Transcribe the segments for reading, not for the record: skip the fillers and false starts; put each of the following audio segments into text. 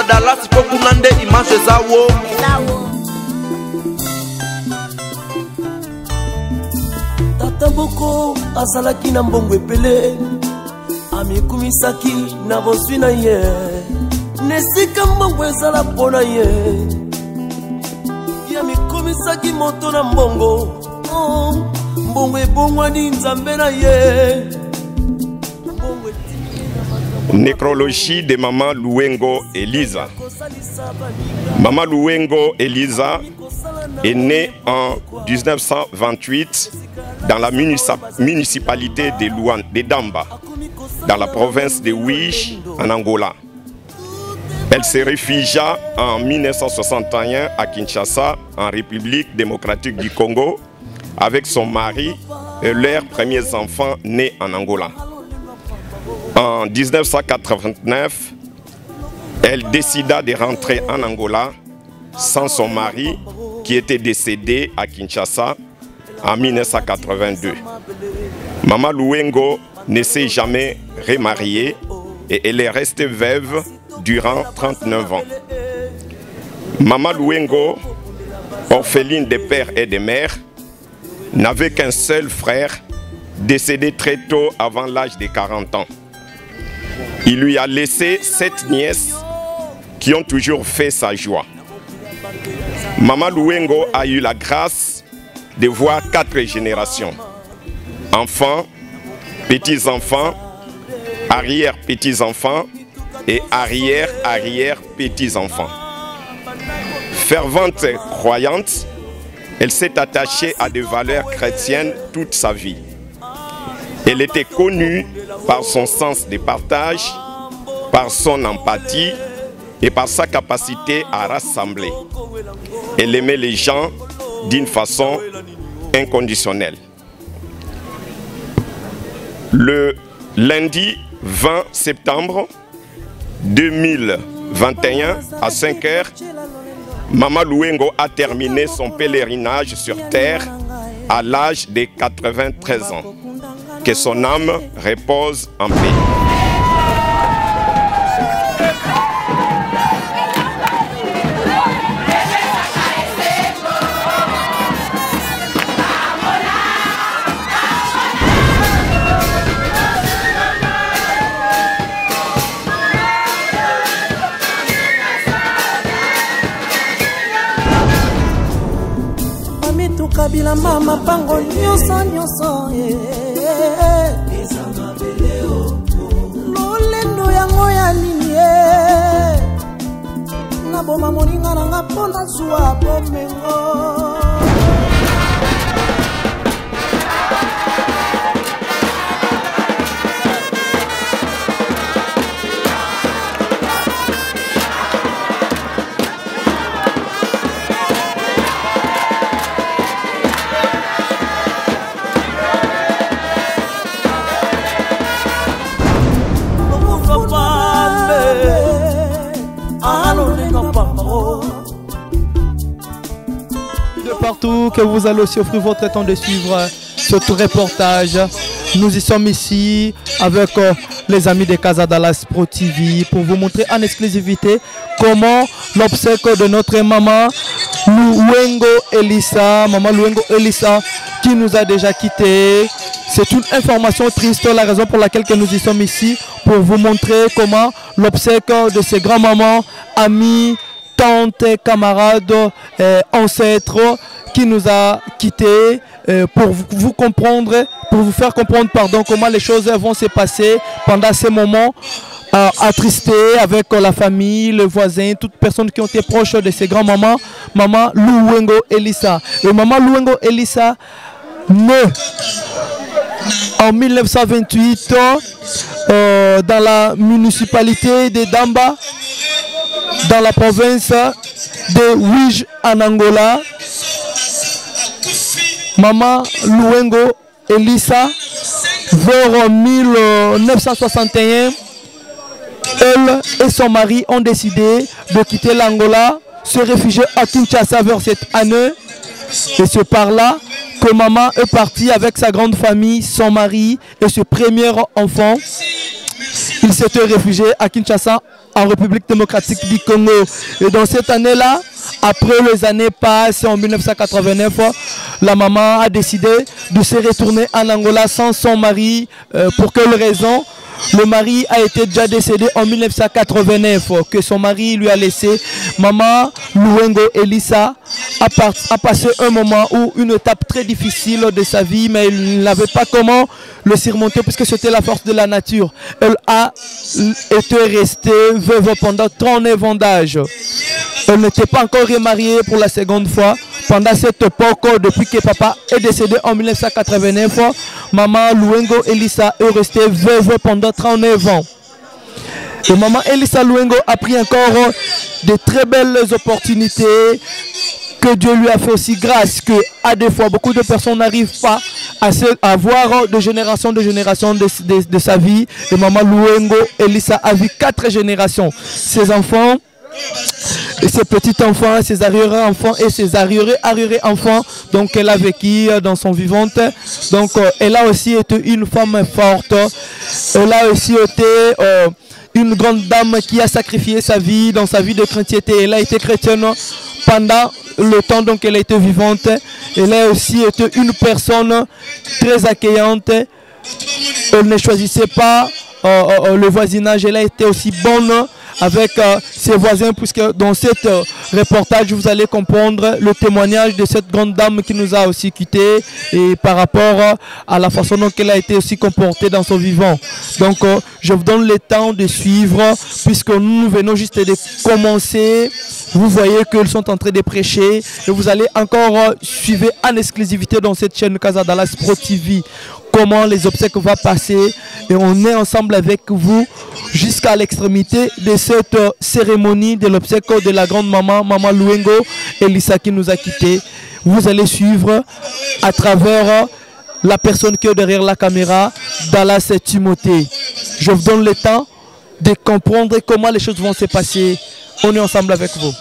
Casa Dallas Pokunande image zawo Tata Boko asalaki na mbongo epele amikumisaki na boswi na ye nesika mbongo ezala mpona ye yamikumisaki moto na mbongo mbongo ebongwani nzambe na ye. Nécrologie de Maman Louengo Elisa. Maman Louengo Elisa est née en 1928 dans la municipalité de Damba, dans la province de Ouiche, en Angola. Elle se réfugia en 1961 à Kinshasa, en République démocratique du Congo, avec son mari et leurs premiers enfants nés en Angola. En 1989, elle décida de rentrer en Angola sans son mari qui était décédé à Kinshasa en 1982. Maman Louengo ne s'est jamais remariée et elle est restée veuve durant 39 ans. Maman Louengo, orpheline de père et de mère, n'avait qu'un seul frère, décédé très tôt avant l'âge de 40 ans. Il lui a laissé 7 nièces qui ont toujours fait sa joie. Maman Louengo a eu la grâce de voir 4 générations. Enfants, petits-enfants, arrière-petits-enfants et arrière-arrière-petits-enfants. Fervente croyante, elle s'est attachée à des valeurs chrétiennes toute sa vie. Elle était connue par son sens de partage, par son empathie et par sa capacité à rassembler. Elle aimait les gens d'une façon inconditionnelle. Le lundi 20 septembre 2021 à 5 h, Maman Louengo a terminé son pèlerinage sur terre à l'âge de 93 ans. Que son âme repose en paix. Kabila mama pango nyosa nyosa lolendo yango ya nini na boma moninga nanga pona zuwa bomengo. Partout que vous allez aussi offrir votre temps de suivre ce reportage. Nous y sommes ici avec les amis de Casa Dallas Pro TV pour vous montrer en exclusivité comment l'obsèque de notre maman Louengo Elisa, maman Louengo Elisa qui nous a déjà quittés. C'est une information triste, la raison pour laquelle que nous y sommes ici pour vous montrer comment l'obsèque de ses grands-mamans, amis, tantes, camarades, ancêtres qui nous a quittés pour vous comprendre, pour vous faire comprendre comment les choses vont se passer pendant ces moments attristés avec la famille, les voisins, toutes personnes qui ont été proches de ces grands-mamans, maman Louengo Elisa. Et maman Louengo Elisa, née en 1928 dans la municipalité de Damba, dans la province de Ouiche en Angola. Maman Louengo Elisa, vers 1961, elle et son mari ont décidé de quitter l'Angola, se réfugier à Kinshasa vers cette année. Et c'est par là que maman est partie avec sa grande famille, son mari et ce premier enfant. Il s'était réfugié à Kinshasa en République démocratique du Congo. Et dans cette année-là, après les années passées, en 1989, la maman a décidé de se retourner en Angola sans son mari. Pour quelle raison? Le mari a été déjà décédé en 1989, que son mari lui a laissé. Maman Luengo Elisa a passé un moment où une étape très difficile de sa vie, mais il n'avait pas comment le surmonter puisque c'était la force de la nature. Elle a été restée veuve pendant 39 ans d'âge. Elle n'était pas encore remariée pour la seconde fois. Pendant cette époque, depuis que papa est décédé en 1989, maman Luengo Elisa est restée veuve pendant 39 ans. Et maman Elisa Luengo a pris encore de très belles opportunités, que Dieu lui a fait aussi grâce, que à des fois beaucoup de personnes n'arrivent pas à voir de génération de sa vie. Et maman Luengo Elisa a vu 4 générations. Ses enfants, et ses petits-enfants, ses arrière-enfants et ses arrière-enfants, donc elle a vécu dans son vivante. Donc elle a aussi été une femme forte. Elle a aussi été une grande dame qui a sacrifié sa vie dans sa vie de chrétienté. Elle a été chrétienne pendant le temps donc elle a été vivante. Elle a aussi été une personne très accueillante. Elle ne choisissait pas le voisinage. Elle a été aussi bonne avec ses voisins, puisque dans cet reportage vous allez comprendre le témoignage de cette grande dame qui nous a aussi quittés et par rapport à la façon dont elle a été aussi comportée dans son vivant. Donc je vous donne le temps de suivre, puisque nous venons juste de commencer. Vous voyez qu'ils sont en train de prêcher et vous allez encore suivre en exclusivité dans cette chaîne Casa Dallas Pro TV comment les obsèques vont passer, et on est ensemble avec vous jusqu'à l'extrémité de cette cérémonie de l'obsèque de la grande maman, maman Luengo Elisa qui nous a quittés. Vous allez suivre à travers la personne qui est derrière la caméra, Dallas Timothée. Je vous donne le temps de comprendre comment les choses vont se passer. On est ensemble avec vous.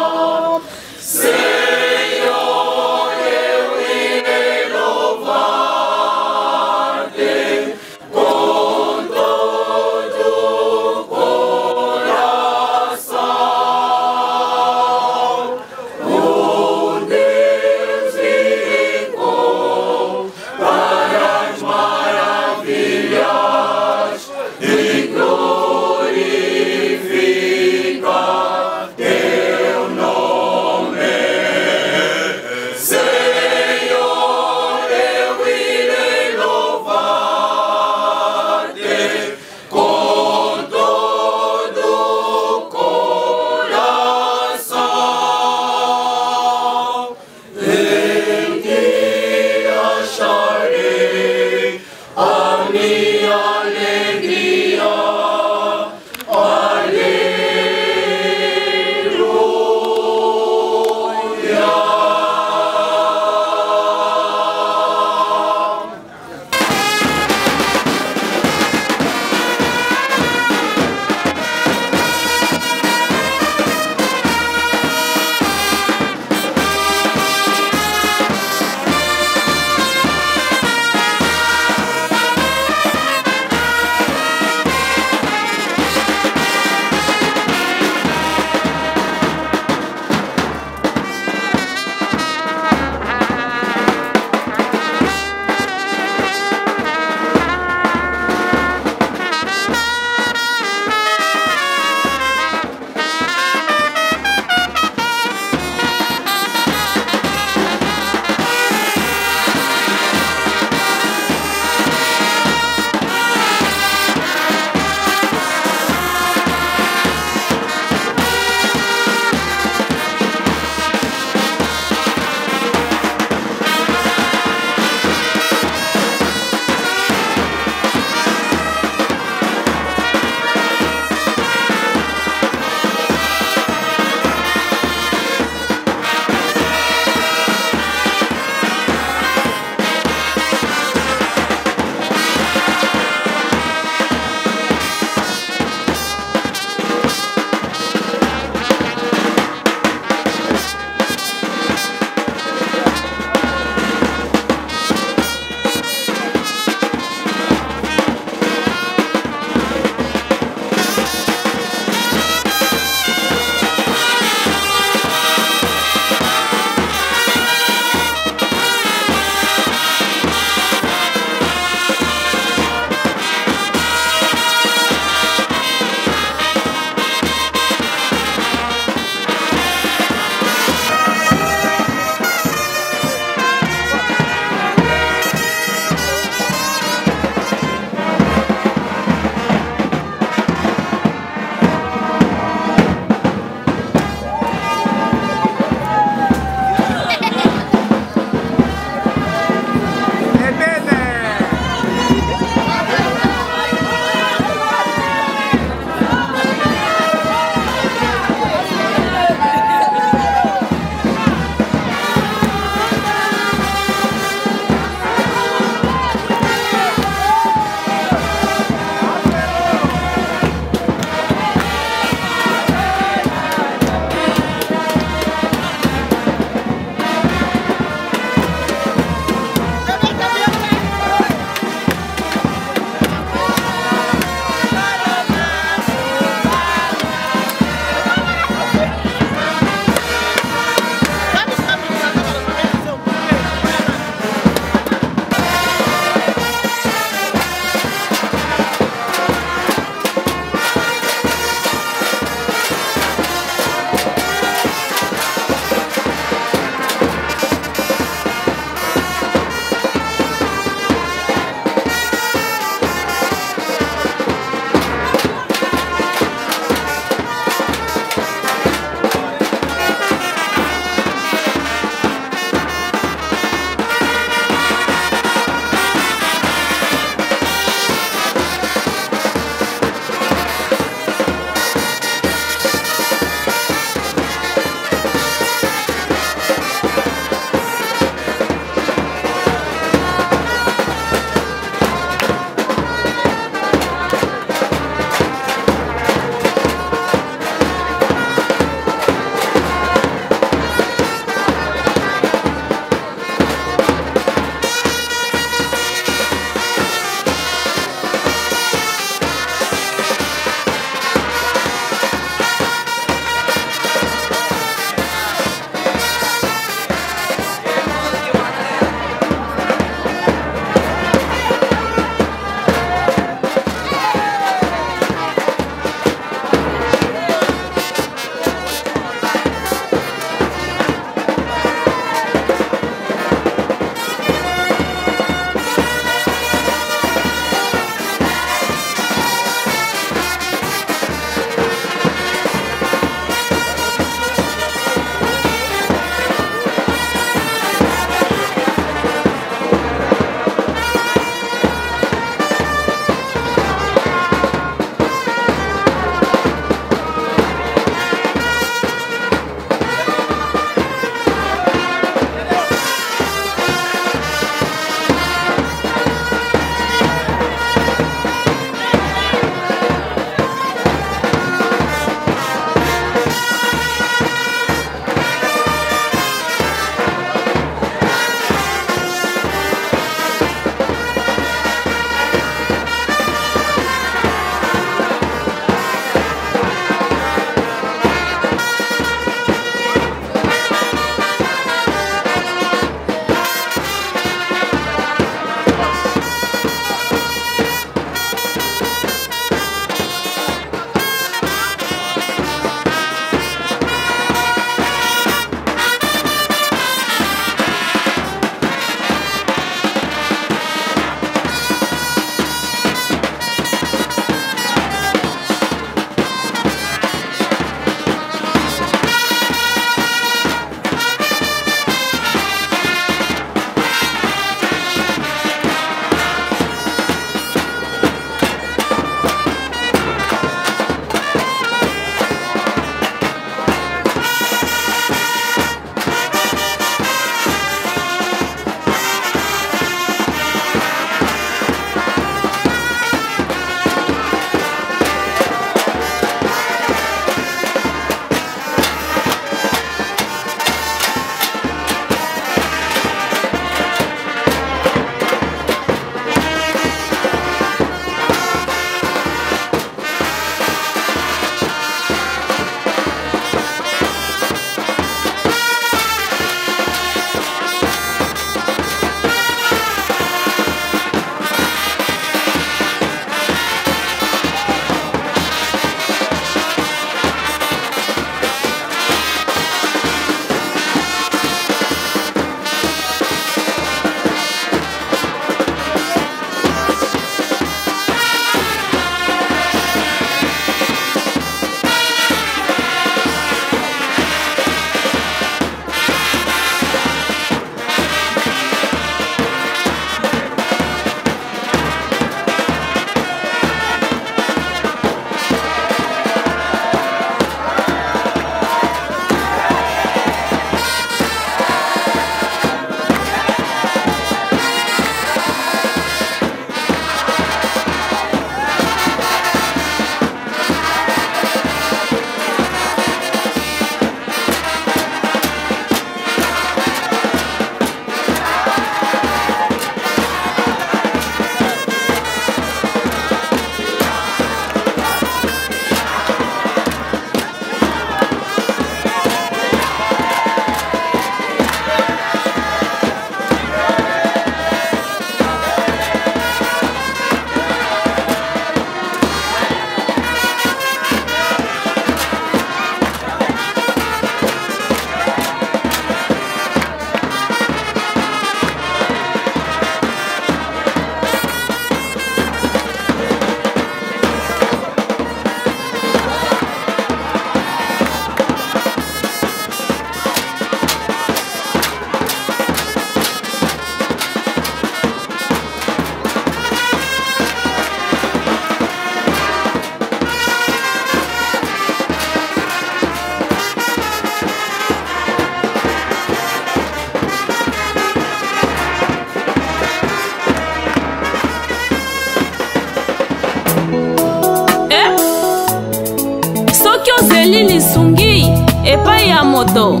ozeli lisungi epai ya moto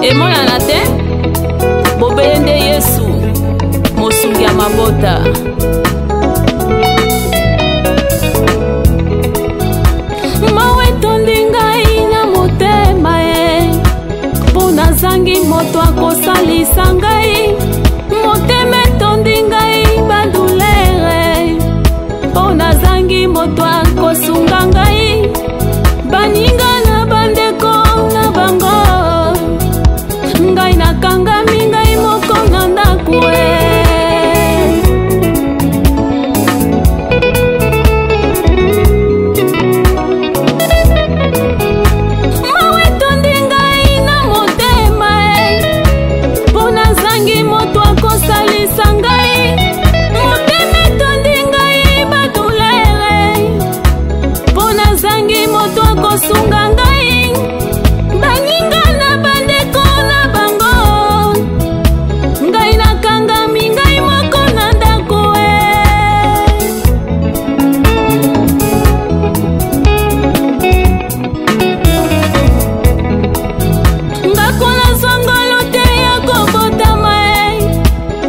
emonana te bobele nde Yesu mosungi ya mabota. Mawe tondi ngai na motema ye mpo nazangi moto akosalisa ngai. Motema etondi ngai bandulere mpo nazangi moto akosunga ngai. Baninga na bandeko na bango ngai nakangami ngai moko na ndako mawe tondi ngai na motema mpo nazangi moto akosalisa ngai. Motema etondi ngai badulere mpo nazangi moto akosunga ngai. Baninga na bandeko na bango ngai nakangami ngai moko na ndako ngakola zongolo te ya kobotama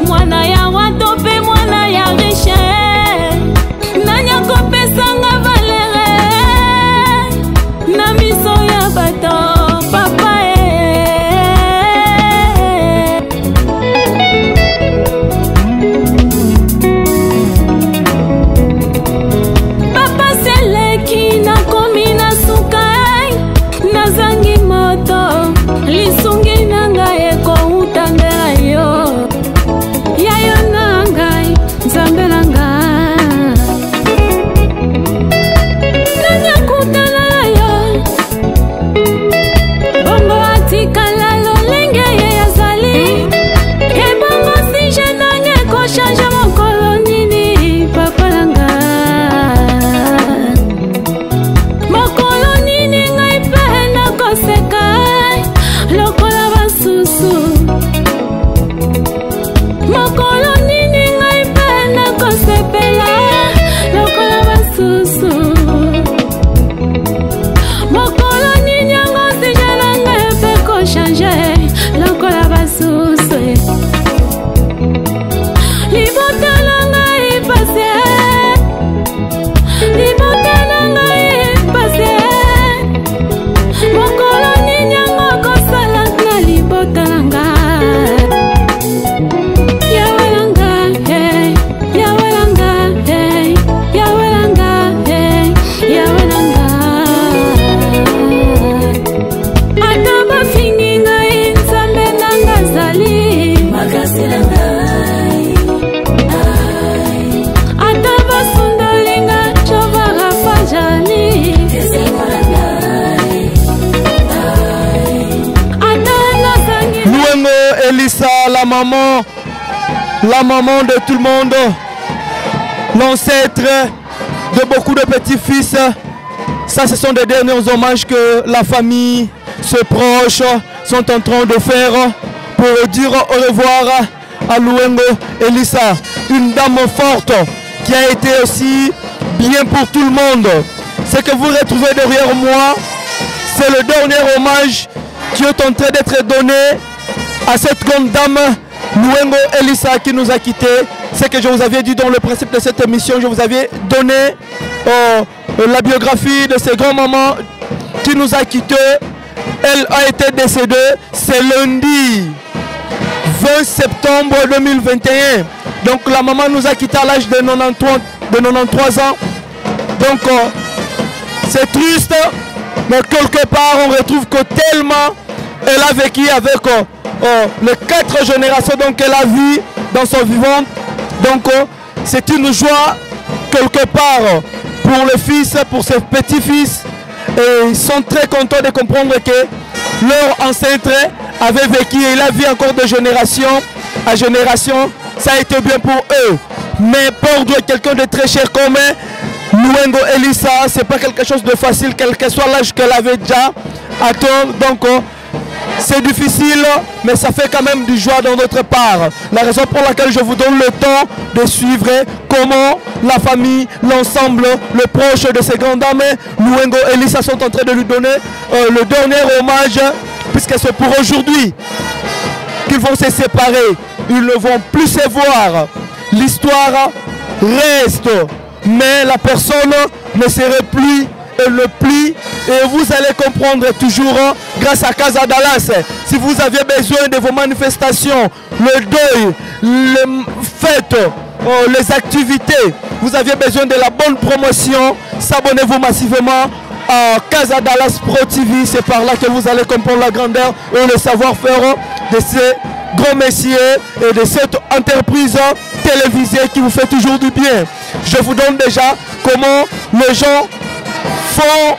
mwana ya wato mpe mwana ya riche. Nani akopesanga valere na miso ya bato papa papa seleki nakomi na suka nazangi moto lisungi na ngai ekouta ndela yo yayo na ngai nzambe na ngai. Nani akutana na yo bongo atikala lolenge ye yazali ebongo sije nange ekochange mokolo nini papa na ngai. Mokolo nini ngai mpe nakoseka lokola basusu. Mokolo nini ngai mpe nakosepela lokola basusu. Mokolo nini yango sije nange mpe kochange lokola basusu. Libota na ngai pase libota na ngai pase. Mokolo nini yango kosala na libota na ngai. Yawe na ngai yawe na ngai yawe na ngai yawe na ngai. Ata bafingi ngai nzambe na ngai azali makasi na ngai. Ata basundoli ngai jova rafa jali esengo na ngai. Ata nazangi Louengo Elissa, la maman de tout le monde, l'ancêtre de beaucoup de petits-fils. Ça, ce sont des derniers hommages que la famille, ses proches sont en train de faire pour dire au revoir à Louengo Elissa, une dame forte qui a été aussi bien pour tout le monde. Ce que vous retrouvez derrière moi, c'est le dernier hommage qui est en train d'être donné à cette grande dame Louengo Elissa qui nous a quittés. C'est que je vous avais dit dans le principe de cette émission, je vous avais donné la biographie de ces grands-mamans qui nous a quittés. Elle a été décédée ce lundi 20 septembre 2021. Donc la maman nous a quittés à l'âge de 93 ans. Donc c'est triste, mais quelque part on retrouve que tellement elle a vécu avec les 4 générations qu'elle a vues dans son vivant. Donc c'est une joie quelque part pour le fils, pour ses petits-fils. Et ils sont très contents de comprendre que leur ancêtre avait vécu et il a vu encore de génération à génération. Ça a été bien pour eux. Mais perdre quelqu'un de très cher comme Louengo Elissa, c'est pas quelque chose de facile, quel que soit l'âge qu'elle avait déjà atteint. Donc C'est difficile, mais ça fait quand même du joie dans notre part. La raison pour laquelle je vous donne le temps de suivre comment la famille, l'ensemble, le proche de ces grandes dames, Luengo et Elisa, sont en train de lui donner le dernier hommage, puisque c'est pour aujourd'hui qu'ils vont se séparer. Ils ne vont plus se voir. L'histoire reste, mais la personne ne serait plus le pli, et vous allez comprendre toujours grâce à Casa Dallas. Si vous aviez besoin de vos manifestations, le deuil, les fêtes, les activités, vous aviez besoin de la bonne promotion, s'abonnez-vous massivement à Casa Dallas Pro TV. C'est par là que vous allez comprendre la grandeur et le savoir-faire de ces grands messieurs et de cette entreprise télévisée qui vous fait toujours du bien. Je vous donne déjà comment les gens font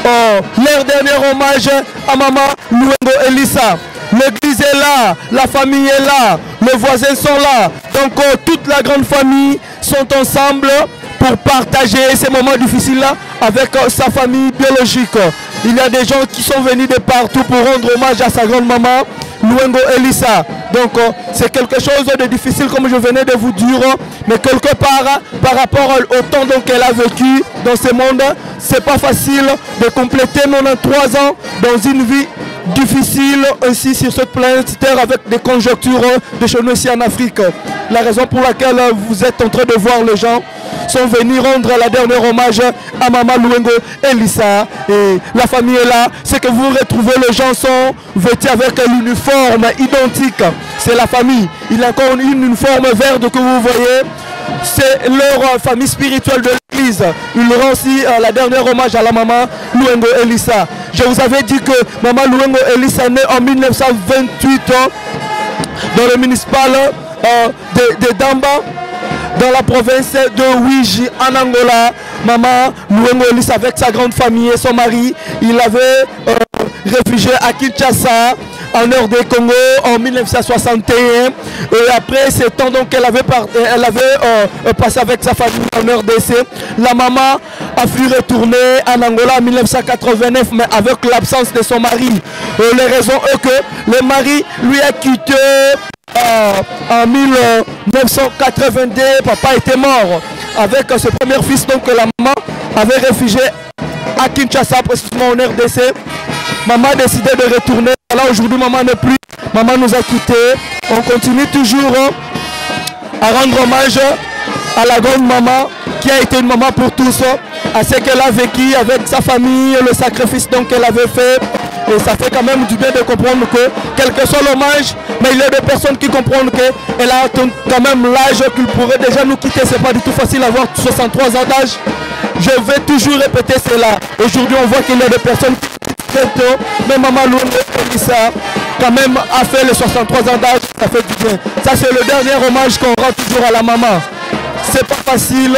leur dernier hommage à maman Luengo Elisa. L'église est là, la famille est là, les voisins sont là. Donc toute la grande famille sont ensemble pour partager ces moments difficiles-là avec sa famille biologique. Il y a des gens qui sont venus de partout pour rendre hommage à sa grande maman Luengo Elisa. Donc c'est quelque chose de difficile comme je venais de vous dire, mais quelque part par rapport au temps qu'elle a vécu dans ce monde, c'est pas facile de compléter 93 ans dans une vie difficile ainsi sur cette planète Terre avec des conjonctures de chez nous ici en Afrique. La raison pour laquelle vous êtes en train de voir les gens sont venus rendre la dernière hommage à maman Luengo Elisa, et la famille est là. C'est que vous retrouvez, les gens sont vêtus avec l'uniforme identique, c'est la famille. Il y a encore une uniforme verte que vous voyez, c'est leur famille spirituelle de l'église. Ils rend aussi la dernière hommage à la maman Luengo Elisa. Je vous avais dit que maman Luengo Elisa est née en 1928 dans le municipal de Damba, dans la province de Ouiji en Angola. Maman Luengo Elisa avec sa grande famille et son mari, il avait réfugié à Kinshasa en nord du Congo en 1961, et après ce temps donc elle avait passé avec sa famille en RDC. La maman a pu retourner en Angola en 1989, mais avec l'absence de son mari. Les raisons est que le mari lui a quitté en 1982, papa était mort avec ce premier fils, donc la maman avait réfugié à Kinshasa, précisément en RDC. Maman a décidé de retourner. Là aujourd'hui maman n'est plus, maman nous a quittés. On continue toujours à rendre hommage à la grande maman qui a été une maman pour tous, à ce qu'elle a vécu avec sa famille, le sacrifice donc qu'elle avait fait. Et ça fait quand même du bien de comprendre que, quel que soit l'hommage, mais il y a des personnes qui comprennent qu'elle a quand même l'âge qu'il pourrait déjà nous quitter. C'est pas du tout facile d'avoir 63 ans d'âge. Je vais toujours répéter cela. Aujourd'hui on voit qu'il y a des personnes qui mais maman Luengo Elisa quand même a fait les 63 ans d'âge, ça fait du bien. Ça c'est le dernier hommage qu'on rend toujours à la maman. C'est pas facile,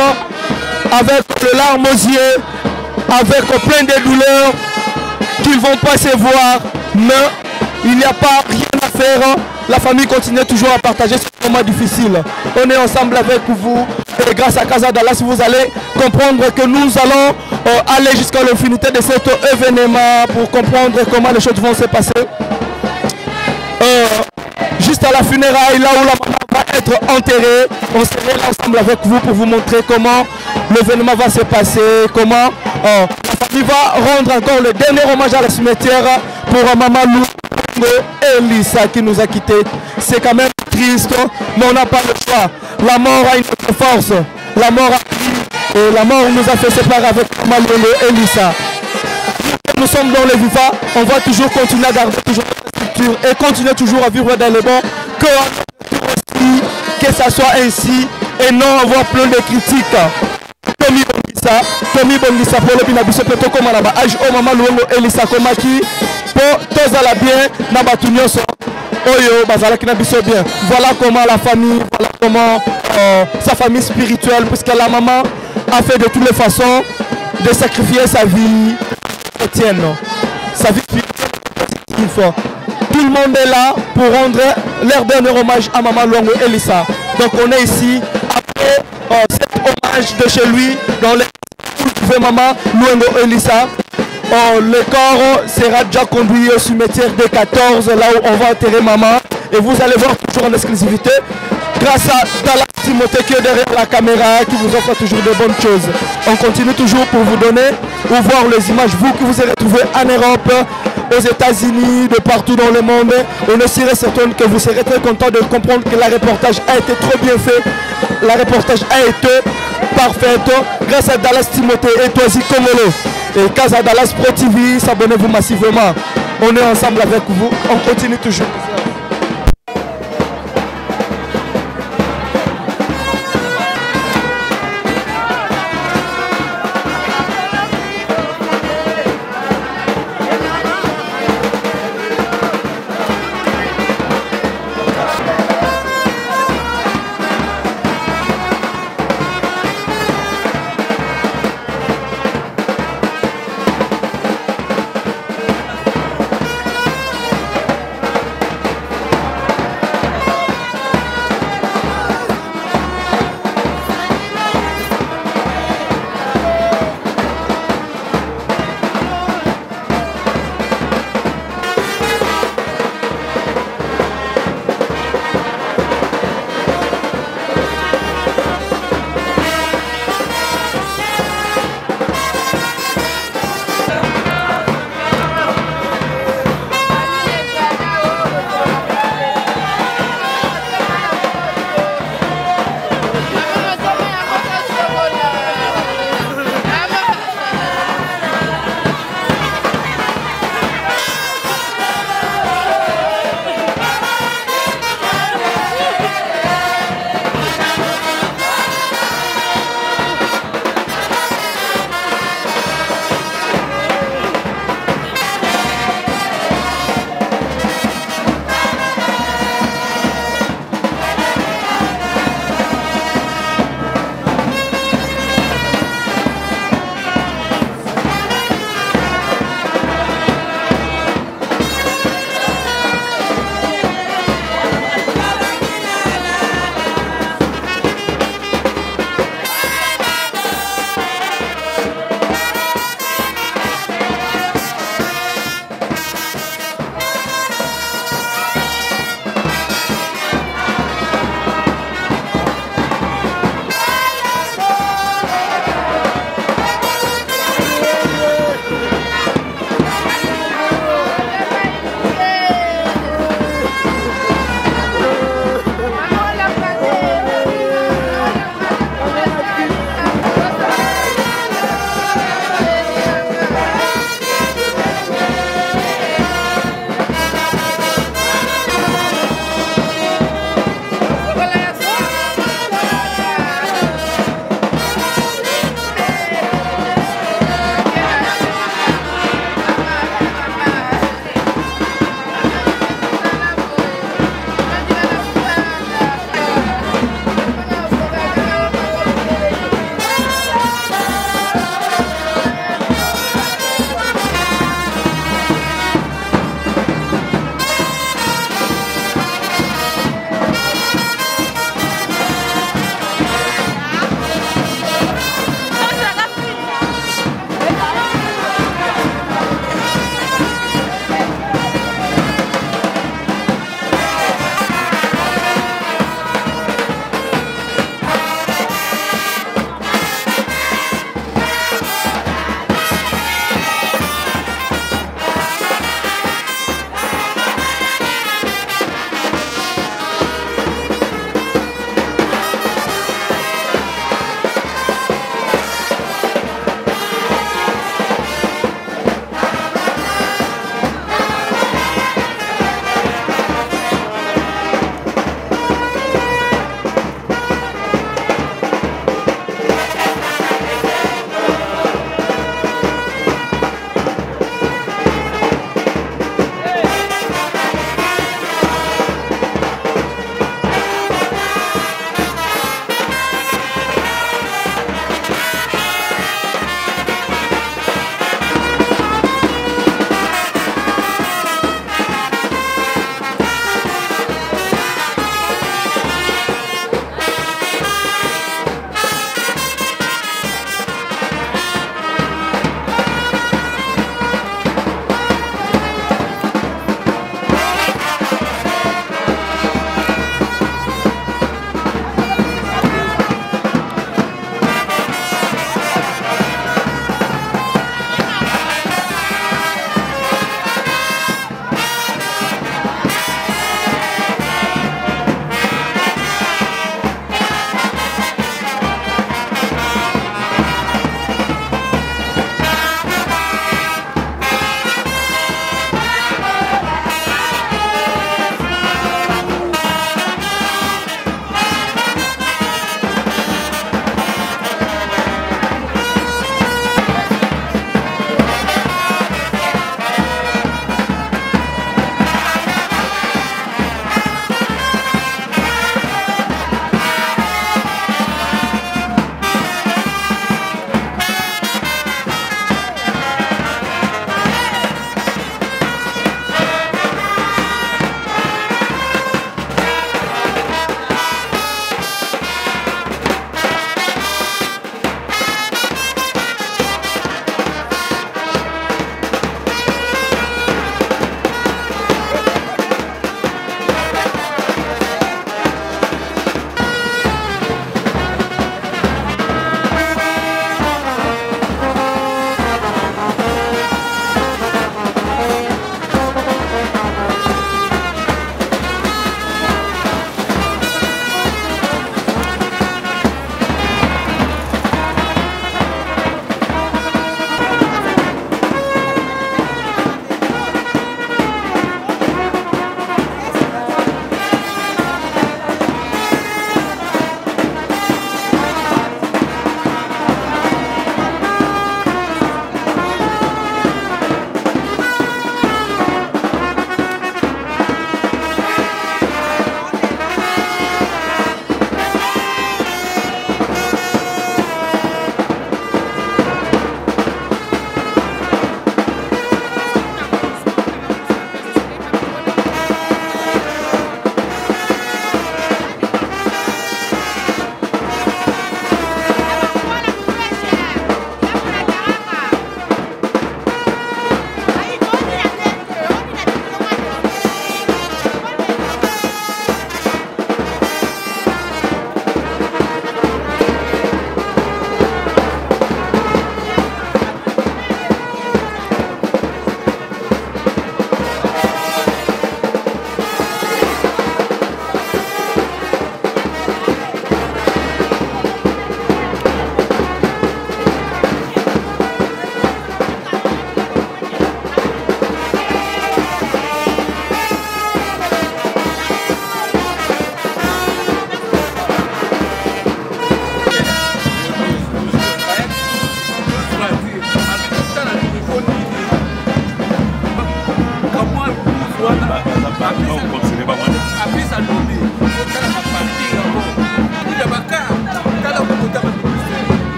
avec le larmes aux yeux, avec plein de douleurs qu'ils vont pas se voir, mais il n'y a pas rien à faire. La famille continue toujours à partager ce moment difficile. On est ensemble avec vous et grâce à Casa Dallas, vous allez comprendre que nous allons aller jusqu'à l'infinité de cet événement pour comprendre comment les choses vont se passer. Juste à la funéraille, là où la maman va être enterrée, on sera là ensemble avec vous pour vous montrer comment l'événement va se passer, comment la famille va rendre encore le dernier hommage à la cimetière pour maman Luengo Elisa qui nous a quittés. C'est quand même triste, mais on n'a pas le choix. La mort a une autre force. La mort a et la mort nous a fait séparer avec maman Luengo Elisa. Nous sommes dans les vivants, on va toujours continuer à garder toujours la structure et continuer toujours à vivre dans les bons, que ça soit ainsi et non avoir plein de critiques. Tommy Bongisa pour le binabiso plutôt comme à la base au maman Luengo Elisa komaki pour tous à la bien na batunyoso oyo bazala ki na biso bien. Voilà comment la famille, voilà comment sa famille spirituelle, puisque la maman a fait de toutes les façons de sacrifier sa vie chrétienne, sa vie spirituelle. Tout le monde est là pour rendre leur dernier hommage à maman Luengo Elisa. Donc on est ici après cet hommage de chez lui dans les maman Luengo Elisa. le corps sera déjà conduit au cimetière des 14, là où on va enterrer maman. Et vous allez voir toujours en exclusivité, grâce à Dallas Timothée qui est derrière la caméra, qui vous offre toujours de bonnes choses. On continue toujours pour vous donner ou voir les images, vous qui vous êtes retrouvés en Europe, aux États-Unis, de partout dans le monde. On est sûr et certain que vous serez très content de comprendre que le reportage a été trop bien fait. Le reportage a été parfait grâce à Dallas Timothée et Toisi Congolo. Et Casa Dallas Pro TV, s'abonnez-vous massivement. On est ensemble avec vous, on continue toujours.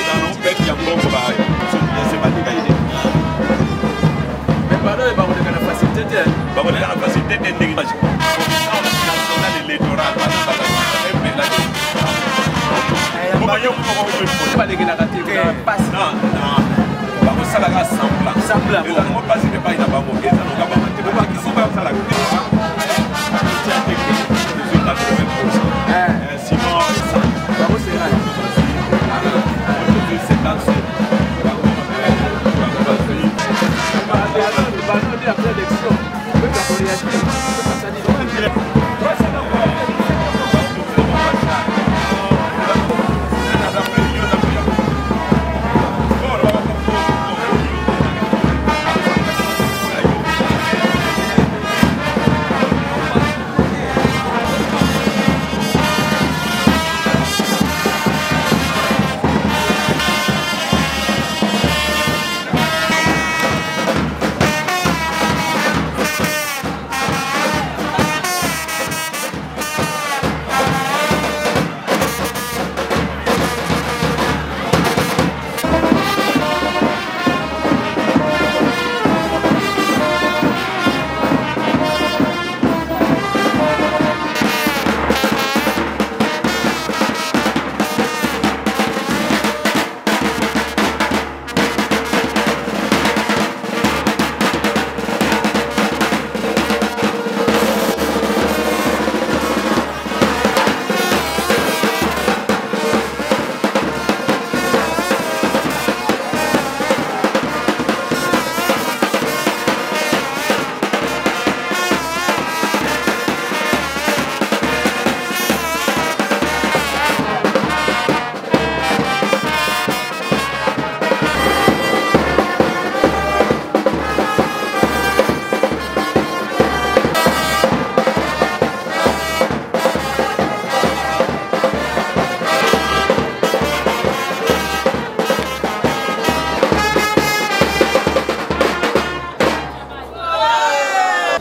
dans le père qui a bon travail, c'est pas des gagnés. Mais pardon, il va vous donner la facilité. Il va vous donner la facilité de dégager. On a l'électorat,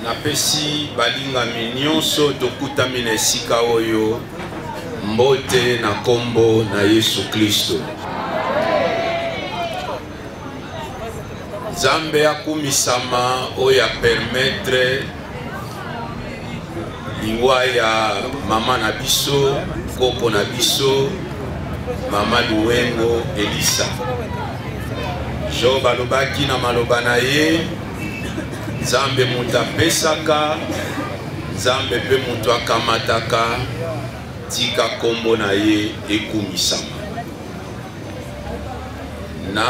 napesi balingami nyonso tokutami na esika oyo mbote na kombo na Yesu Kristo. Nzambe akumisama oyo permettre liwa ya mama na biso koko na biso mama Luwengo Elisa. Jo balobaki na maloba na ye Nzambe mutu apesaka, Nzambe pe mutu akamataka, tika kombo na ye ekumisama. Na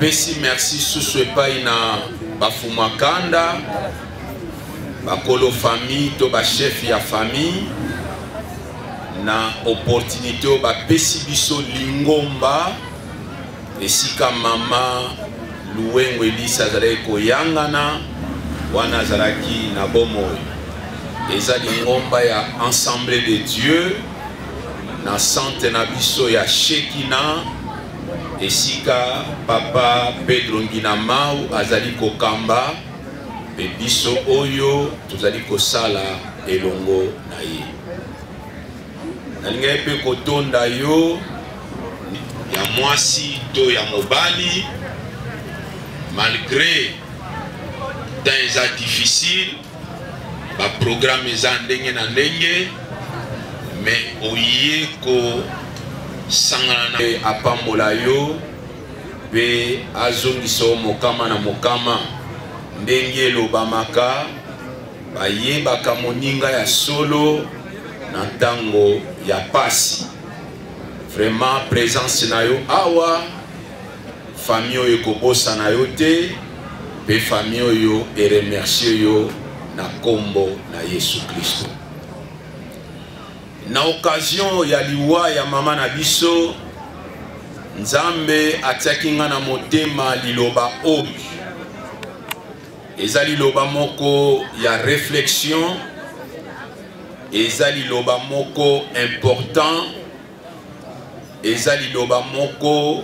pesi merci susu epai na bafumakanda, bakolo famille to ba chef ya famille, na opportunité o bapesi biso lingomba esika mama Luwengo Elisa azalaki koyangana wana azalaki na bomoi. Eza lingomba ya Assemblée de Dieu na sante na biso ya Shekina esika papa Pedro Nginamau azali kokamba pe biso oyo tozali kosala elongo na ye. Nalinga pe kotonda yo ya mwasi to ya mobali malgré temps difficile ba programme eza ndenge na ndenge mais oye ko sangana na apambola yo pe azongisa mokama na mokama ndenge elobamaka bayebaka moninga ya solo na tango ya pasi. Vraiment présence na yo awa famille oyo kobosa na yo te pe famille oyo e remercier yo na kombo na Yesu Kristo. Na occasion ya liwa ya mama na biso Nzambe atiaki nga na motema liloba oyo eza liloba moko ya réflexion, eza liloba moko important, eza liloba moko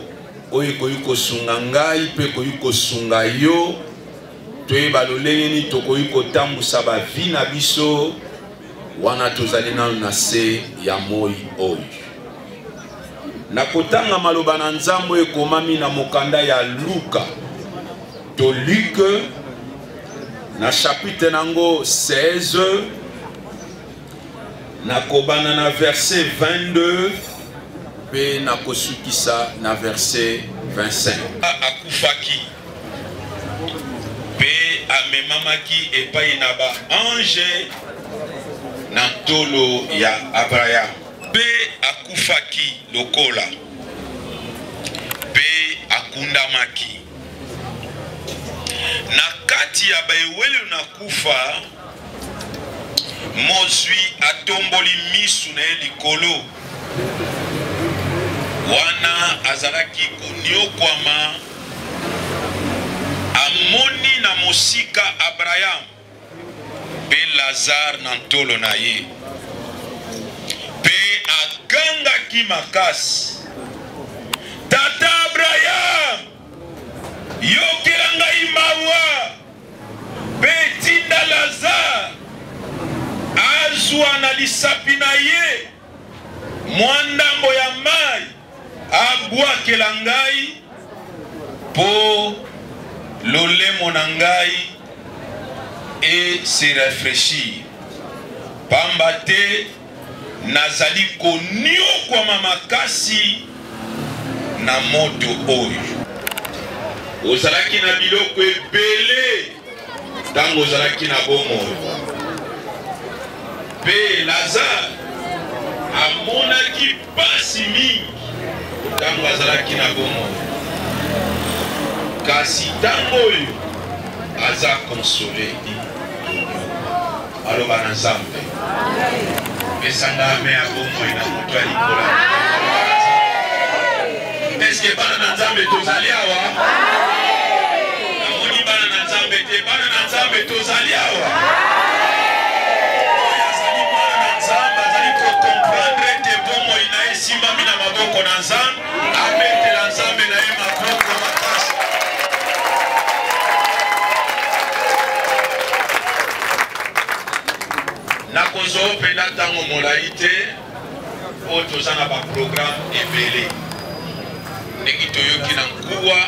oyo koyi kosunga ngai pe koyi kosunga yo toyeba lolenge nini tokoyi kotambusa bavi na biso wana tozali nano na se ya moi oyo. nakotanga maloba na nzambo ekomami na mokanda ya Luka to Luc na chapitre nango 16 nakobana na verset 22 pe nakosukisa na verset 25. Akufaki pe amemamaki epai na ba ange na tolo ya Abraham pe akufaki lokola pe akundamaki na kati ya bayewele na kufa mozwi atomboli misu na likolo wana azalaki koniokwama amoni na mosika Abraham pe Lazare na ntolo na ye pe agangaki makasi tata Abraham yokela ngai mawa pe tinda Lazare azwa na lisapi na ye mwandambo ya mai abwakela ngai po lolemo na ngai et se rafraîchir pamba te nazali koniokwama makasi na moto oyo ozalaki na biloko ebele ntango ozalaki na bomoi pe Lazare amonaki pasi mingi ntango azalaki na bomoi kasi ntango oyo aza konsole aloba na Nzambe pesanga ame ya bomoi na moto ya likola. Eske bana na Nzambe tozali awa? Namoni bana na Nzambe te, bana na Nzambe tozali awa? Azali bana na Nzambe azali kokomprendre te bomoi na ye simbami na maboko na Nzambe ametela Nzambe na ye maboko makasi. Nakozo pena tango molai te po tozana ba programme ebele ndenge toyoki na nkuwa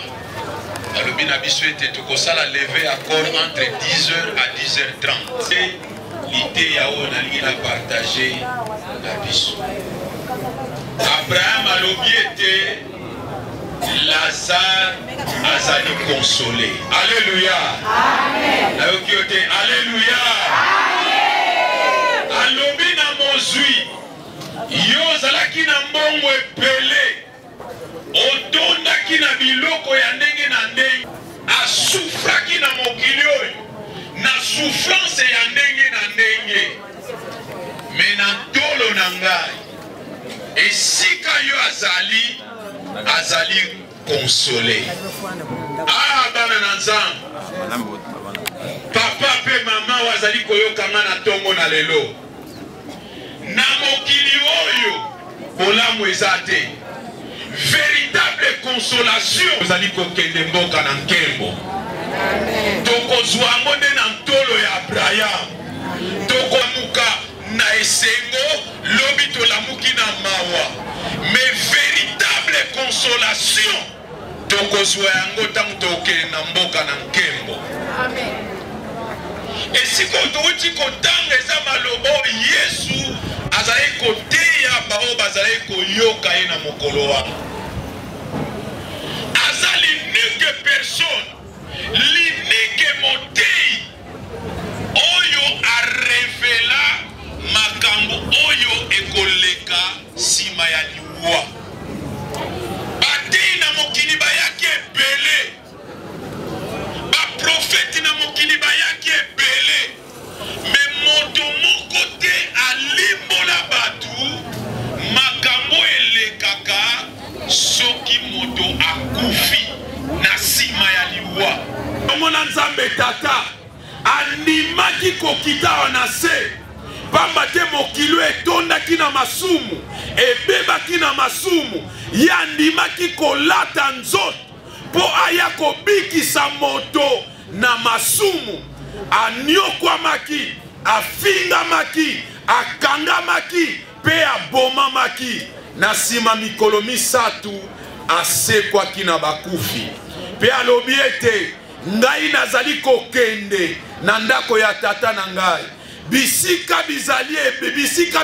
alobi na biso ete tokosala lever accord entre 10h à 10h30 l'idée ya oyo nalingi na partage na biso. Abraham alobi ete Lazare azali consolé. Alléluia. Nayoki yo te alléluia. Alobi na mozwi yo zalaki na mbongo epele otondaki na biloko ya ndenge na ndenge asufraki na mokili oyo na souffrance ya ndenge na ndenge me na tolo na ngai esika yo azali consolé. Bana na Nzambe papa pe mama wazali koyokanga na tongo na lelo na mokili oyo bolamu eza te véritable consolation wazali kokende mboka na nkembo tokozwa ngo nde na ntolo ya Abraham tokomuka na esengo lobi tolamuki na mawa mais véritable consolation tokozwa yango ntango tokende na mboka na nkembo. Esiko touti kotanga eza maloba Yesu azali koteya bao bazali koyoka ye na mokolo wana azali l'unique personne l'unique motei oyo arevela makambo oyo ekoleka sima ya liwa batei na mokili bayaki ebele baprofeti na mokili bayaki ebele me moto moko te alimbola batu makambo elekaka soki moto akufi na sima ya liwa. Omona Nzambe tata andimaki kokita wana se pamba te mokilo etondaki na masumu ebebaki na masumu yandimaki kolata nzoto po aya kobikisa moto na masumu aniokwamaki afingamaki akangamaki pe abomamaki na nsima mikolo misatu asekwaki na bakufi. Pe alobi ete ngai nazali kokende na ndako ya tata na ngai. Bisika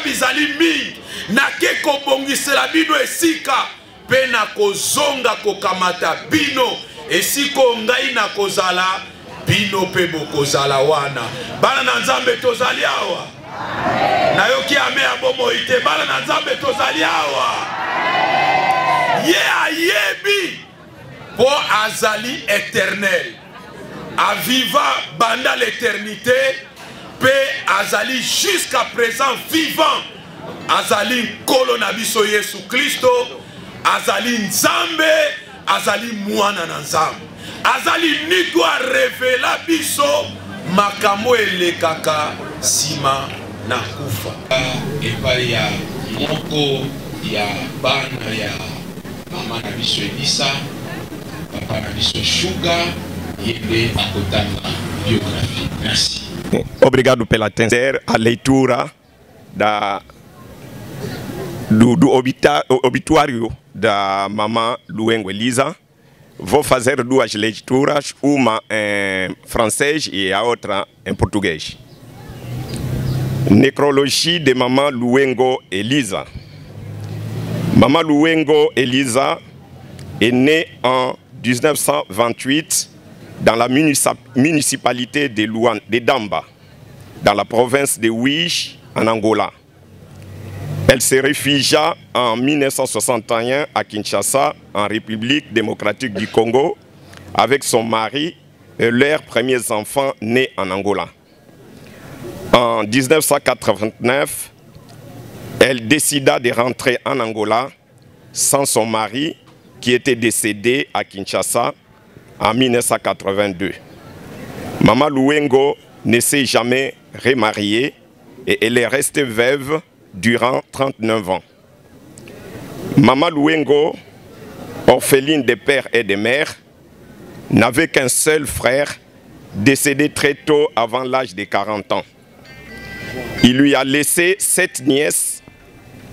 bizali mingi nake kobongisela bino esika pe na kozonga kokamata bino esiko ngai na kozala bino pe bokozala wana. Bana na Nzambe tozali awa. Nayoki ame ya bomoi te, bana na Nzambe tozali awa. Ye ayebi po azali éternel. Aviva banda l'éternité. Pe azali jusqu'à présent vivant. Azali nkolo na biso Yesu Kristo. Azali Nzambe. Azali mwana na Nzambe. Azali nitwa revela biso makambo elekaka sima na kufa. Eba ya moko ya bana ya mama na biso Elisa, papa na biso Sugar, yende akotanga biographie. Merci. Obrigado pela atenção. A leitura do obituário da mamã Luengo Elisa. Vou fazer duas leituras, uma em francês e a outra em português. Nécrologie de maman Luengo Elisa. Maman Luengo Elisa est née en 1928 dans la municipalité de Damba, dans la province de Ouiche, en Angola. Elle se réfugia en 1961 à Kinshasa, en République démocratique du Congo, avec son mari et leurs premiers enfants nés en Angola. En 1989, elle décida de rentrer en Angola sans son mari qui était décédé à Kinshasa en 1982. Maman Luengo ne s'est jamais remariée et elle est restée veuve durant 39 ans. Maman Luengo, orpheline de père et de mère, n'avait qu'un seul frère, décédé très tôt avant l'âge de 40 ans. Il lui a laissé 7 nièces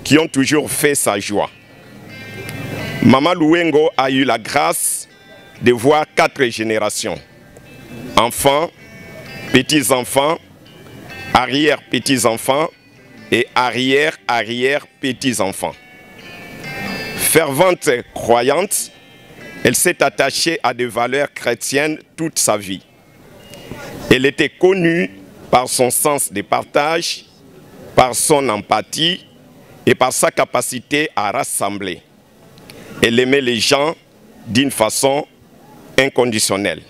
qui ont toujours fait sa joie. Maman Luengo a eu la grâce de voir 4 générations. Enfants, petits-enfants, arrière-petits-enfants et arrière-arrière-petits-enfants. Fervente croyante, elle s'est attachée à des valeurs chrétiennes toute sa vie. Elle était connue par son sens de partage, par son empathie et par sa capacité à rassembler. Elle aimait les gens d'une façon inconditionnelle.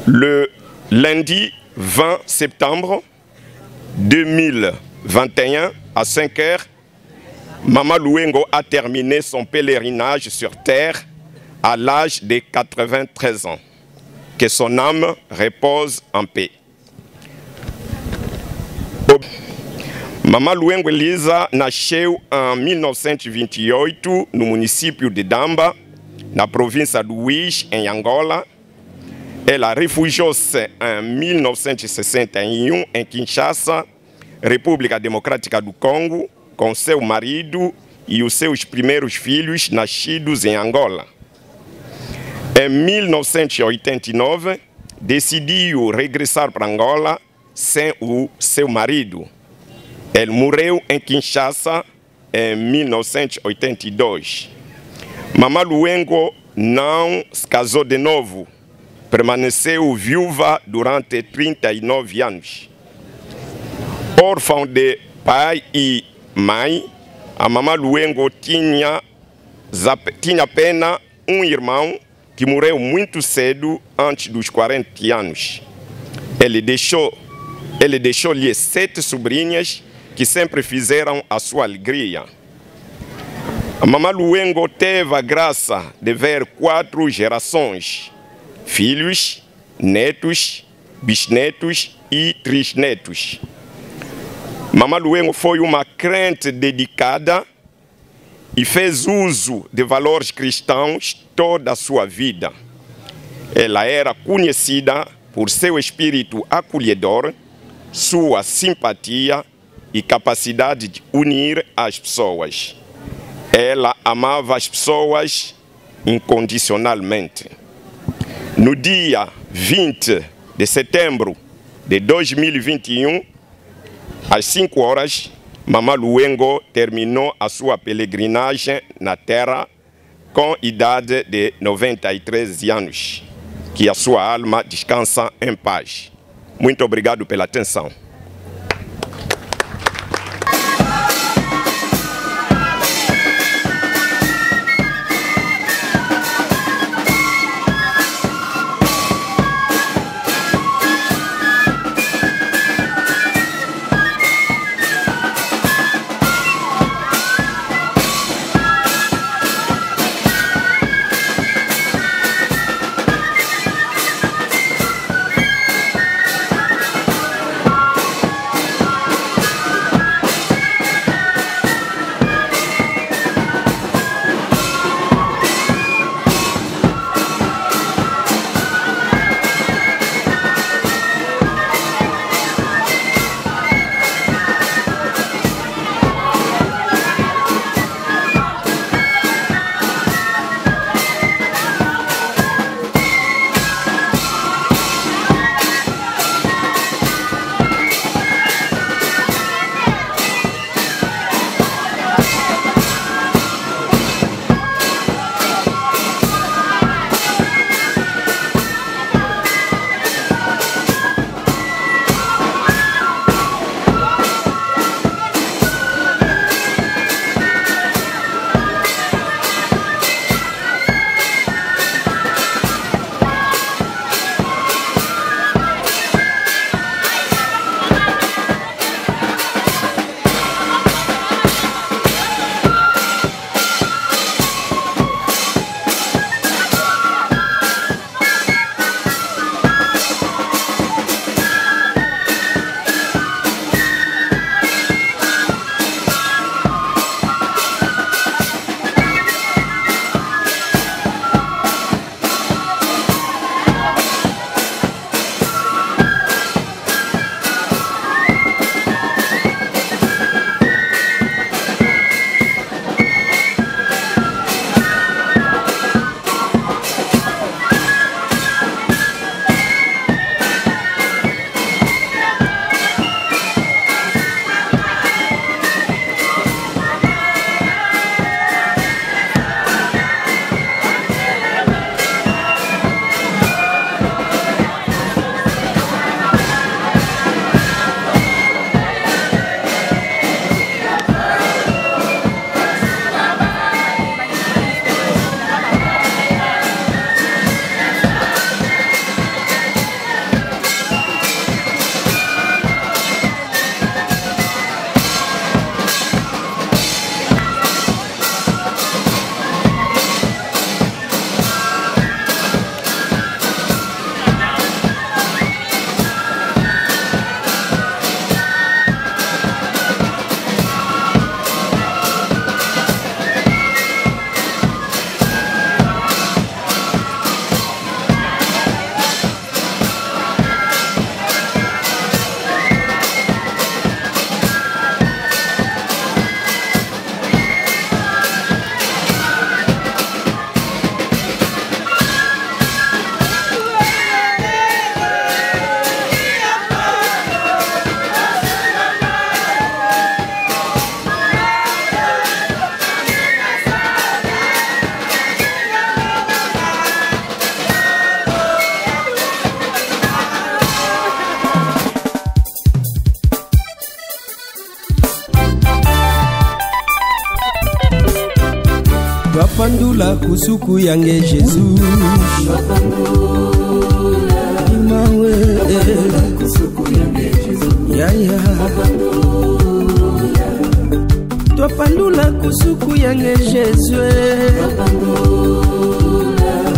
Le lundi 20 septembre 2021 à 5 heures, Maman Luengo a terminé son pèlerinage sur terre à l'âge de 93 ans. Que son âme repose en paix. Maman Luengo Elisa nasceu en 1928 no município de Damba, na província do Uís, em Angola. Ela refugiou-se em 1961 em Kinshasa, República Democrática do Congo, com seu marido e os seus primeiros filhos nascidos em Angola. Em 1989, decidiu regressar para Angola sem o seu marido. Ele morreu em Kinshasa em 1982. Maman Luengo não se casou de novo. Permaneceu viúva durante 39 anos. Órfã de pai e mãe, a Maman Luengo tinha apenas um irmão que morreu muito cedo, antes dos 40 anos. Ele deixou-lhe 7 sobrinhas que sempre fizeram a sua alegria. A Maman Luengo teve a graça de ver 4 gerações: filhos, netos, bisnetos e trisnetos. Maman Luengo foi uma crente dedicada e fez uso de valores cristãos toda a sua vida. Ela era conhecida por seu espírito acolhedor, sua simpatia e capacidade de unir as pessoas. Ela amava as pessoas incondicionalmente. No dia 20 de setembro de 2021, às 5 horas, Mama Luengo terminou a sua peregrinagem na Terra com idade de 93 anos. Que a sua alma descansa em paz. Muito obrigado pela atenção. Twapandula kusuku yange Jésus. Imawe kusuku yange Jésus. Ya ya. Twapandula kusuku yange Jésus.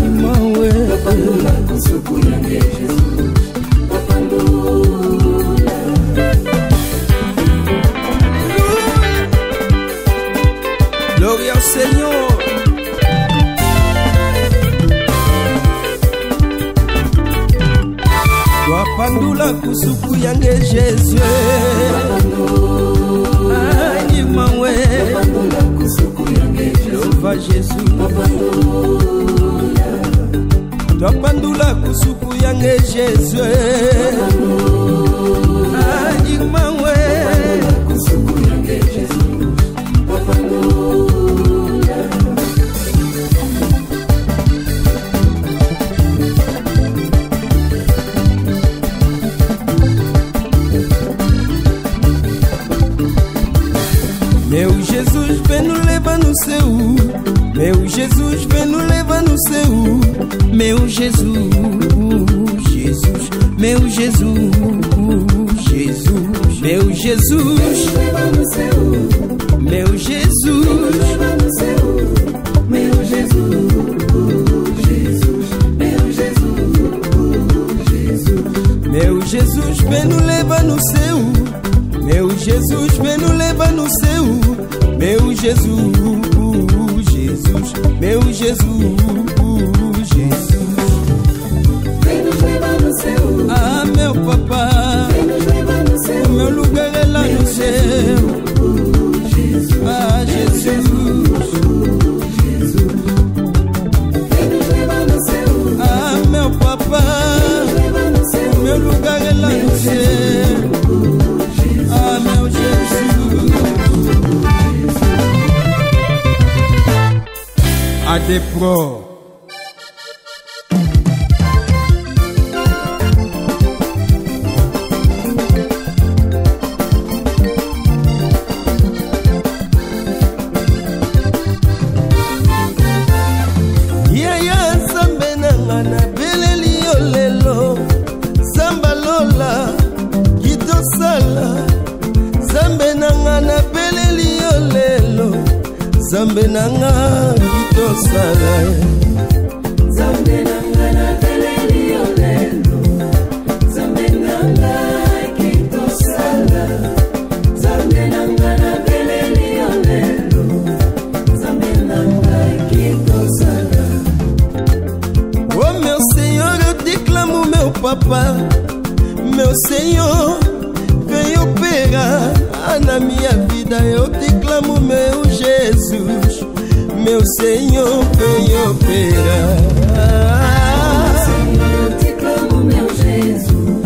Imawe kusuku yange Jésus. Gloria al Señor. Twapandula kusuku yange Jésus. Jehova Jésus Topandula kusuku yange Jésus Adigmawe kusuku yange Jésus Meu Jesus, vem nos levar no céu. Meu Jesus, vem nos levar no céu. Meu Jesus, Jesus, meu Jesus, Jesus, meu Jesus, meu Jesus, meu Jesus, Jesus, meu Jesus, meu Jesus, vem nos levar no céu. Meu Jesus, vem nos levar no céu. Meu Jesus, Jesus, meu Jesus, Jesus. Vem nos levar no céu. Ah, meu papá, vem nos levar no céu. O meu lugar é lá no céu. Jesus, ah, Jesus, Jesus. Vem nos levar no céu. Ah, meu papá, o meu lugar é lá no céu. Ah, meu Jesus. Adepro. Yaya zambe nangana beleli olelo zamba lola gidosala zambe nangana beleli olelo zambe nanga gidosala zambe nangana beleli olelo zambe nanga gidosala zambe nangana beleli olelo zambe nanga gidosala. Oh meu Senhor, eu declamo meu papá, meu Senhor, vem operar na minha vida. Eu declamo meu Jesus, meu Senhor, vem operar. Meu Senhor, eu declamo meu Jesus,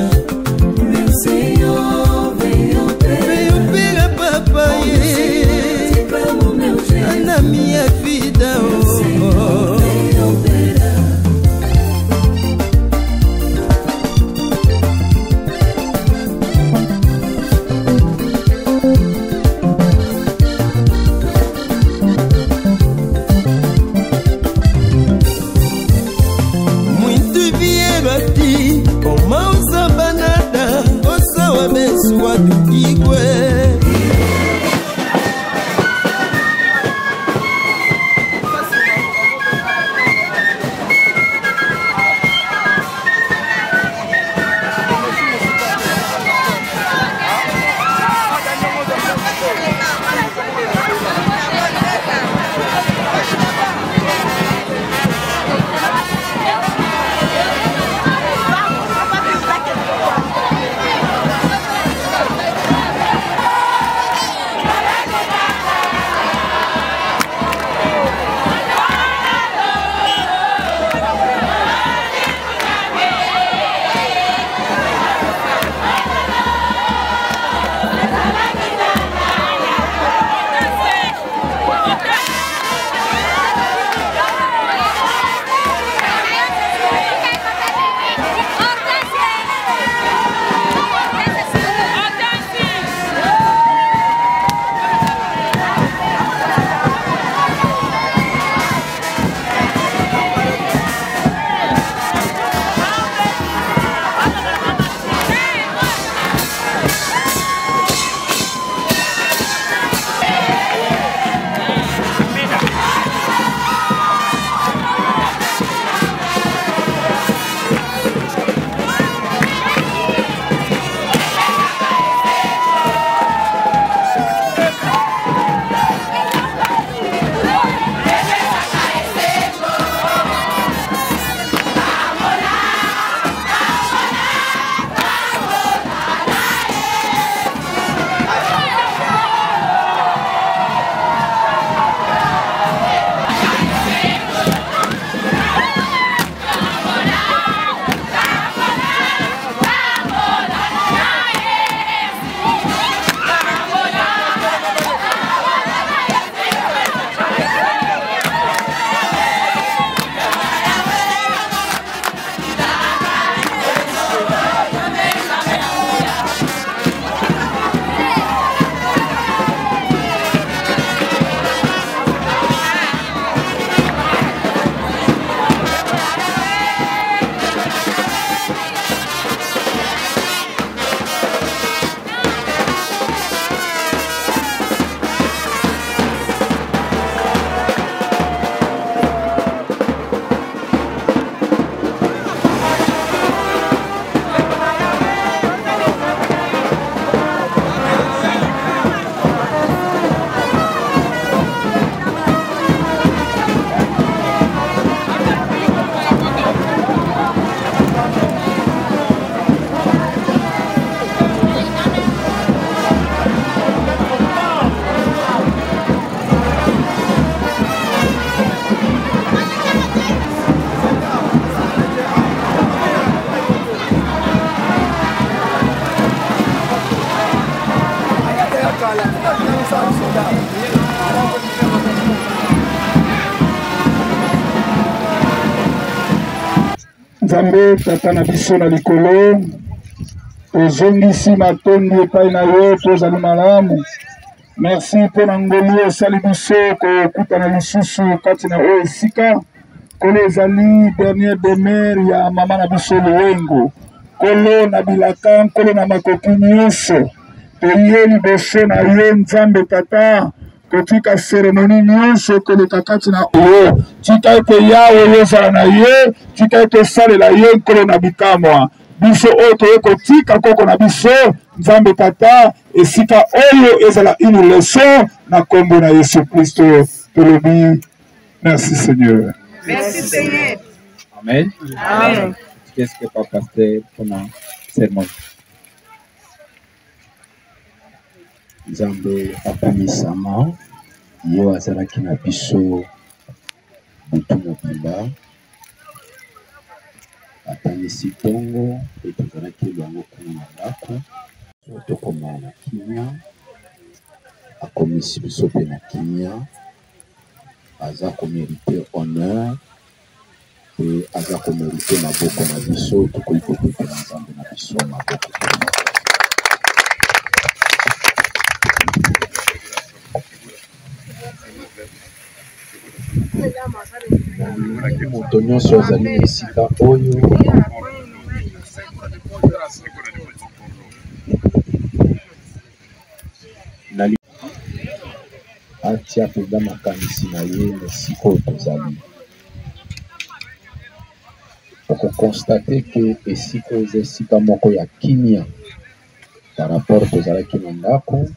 meu Senhor, vem operar. Vem operar, papai. Meu Senhor, eu declamo meu Jesus na minha vida. Meu Senhor, vem operar. Nzambe tata na biso na likolo tozongisi matondi epai na yo tozali malamu. Merci mpo na ngolu esali biso kokutana lisusu kati na oyo esika. Kolo ezali dernier demeure ya mama na biso Luengo. Kolo na bilaka nkolo na makoki nyonso toye liboso na ye Nzambe tata kotika seremoni nyonso koleka kati na oyo. Tika ete yawe yozala na ye, tika ete osalela ye nkolo na bikamwa biso oyo toye kotika koko na biso Nzambe tata esika oyo ezala une leçon na kombo na Yesu Kristo tolobi merci Seigneur. Merci Seigneur. Amen. Amen. Qu'est-ce que papa pasteur pour la cérémonie? Nzambe apamisama yo azalaki na biso butu mobimba apanisi bongo mpe tozalaki elongo kuna na ndako tokoma na kimia akomisi biso mpe na kimia aza komerite honneur mpe aza komerite maboko na biso tokoki kopetela Nzambe na biso maboko. Moto nyonso azali na esika oyo atia mpenza makanisi na ye na esika oyo tozali. Okokonstate ke esika oyo eza esika moko ya kimia par rapport tozalaki na ndako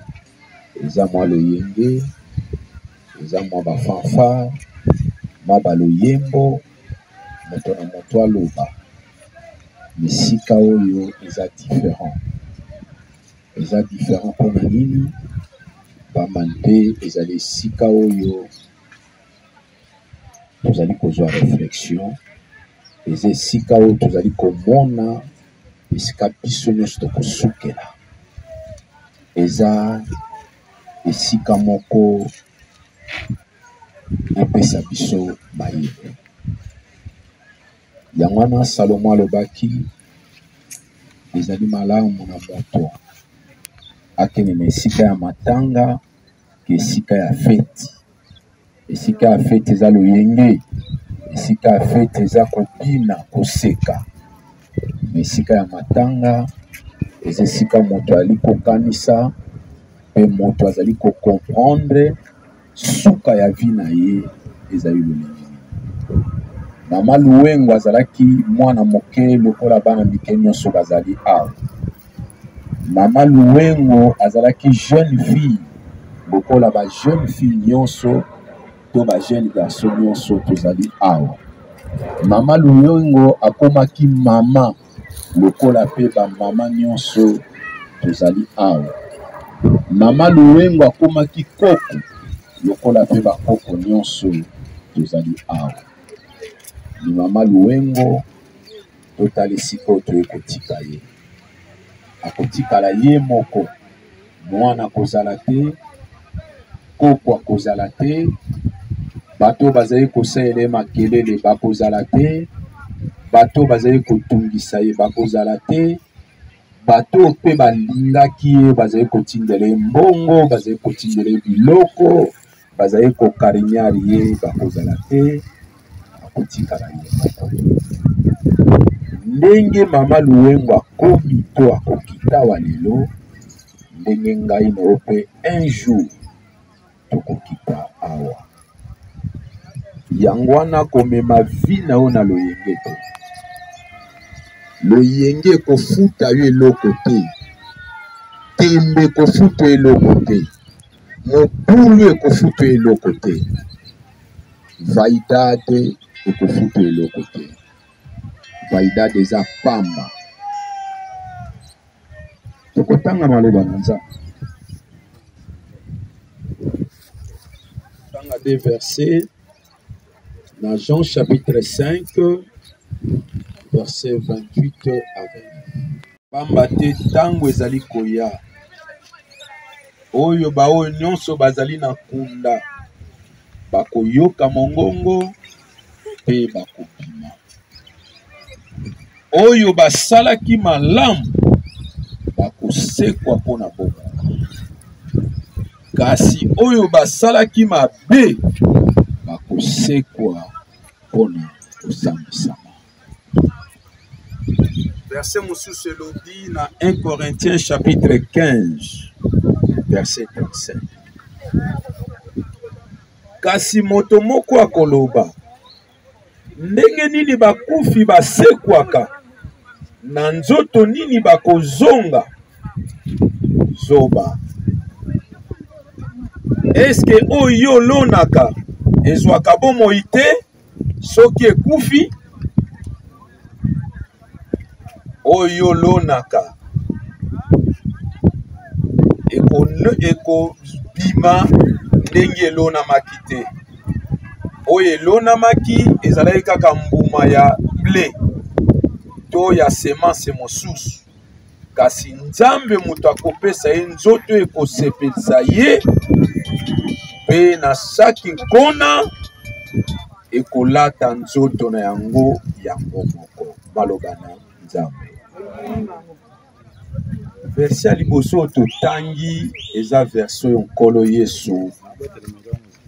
eza mwa loyenge eza mwa bafanfare mwa baloyembo moto na moto aloba esika oyo eza différent mpona nini pamba nte ezali esika oyo tozali kozwa réflexion eza esika oyo tozali komona esika biso nyonso tokosukela eza esika moko epesa biso mayele. Yango wana Salomo alobaki ezali malamu na moto akende na esika ya matanga ke esika ya feti. Esika ya feti eza loyenge, esika ya feti eza kobina koseka. Esika ya matanga eza esika moto ali kokanisa pe moto azali kokomprendre suka ya vi na ye ezali lolenge. Mama Luengo azalaki mwana moke lokola bana mike nyonso bazali awa. Mama Luengo azalaki jeune fille lokola ba jeune fille nyonso to ba jeune garçon nyonso tozali awa. Mama Luengo akomaki mama lokola pe ba mama nyonso tozali awa. Mama Luengo akomaki koko lokola pe ba koko nyonso tozali awa. Ni Mama Luengo totali siko toye kotika ye. Akotikala ye moko mwana kozala te, koko akozala te, bato bazali kosaela makelele bakozala te, bato bazali kotungisa ye bakozala te, bato pe balingaki ye bazali kotindela mbongo, bazali kotindela biloko, bazali kokarinyari ye bakozala te. Akotikala ye moko. Ndenge Mama Luengo akomi to akokita wa lelo, ndenge ngai na ope un jour tokokita awa. Yango wana komema vi na yo na loyenge te. Loyenge kofuta yo eloko te, tembe kofuta eloko te, mobulu ekofuta eloko te, vaidade ekofuta eloko te. Vaidade eza pamba. Tokotanga maloba na Nzambe. Tanga des versets dans Jean chapitre 5 verset 28 à 29. Pamba te tango ezali koya oyo ba oyo nyonso bazali na kunda bakoyoka mongongo pe bakobima. oyo basalaki malamu bakosekwa mpona bomoi, kasi oyo basalaki mabe bakosekwa mpona kosambisama. Verset mosusu elobi na 1 Corinthiens chapitre 15 verset 35. Kasi moto moko akoloba, ndenge nini bakufi basekwaka, na nzoto nini bakozonga zoba. Eske oyo lonaka ezwaka bomoi te soki ekufi? Oyo lonaka ekobima ndenge elonamaki te. Oyo elonamaki ezalaki kaka mbuma ya ble to ya semence mosusu, kasi Nzambe moto akopesa ye nzoto ekosepelisa ye, mpe na saki nkona ekolata nzoto na yango moko. Maloba na Nzambe. Verset ya liboso totangi eza verset oyo nkolo Yesu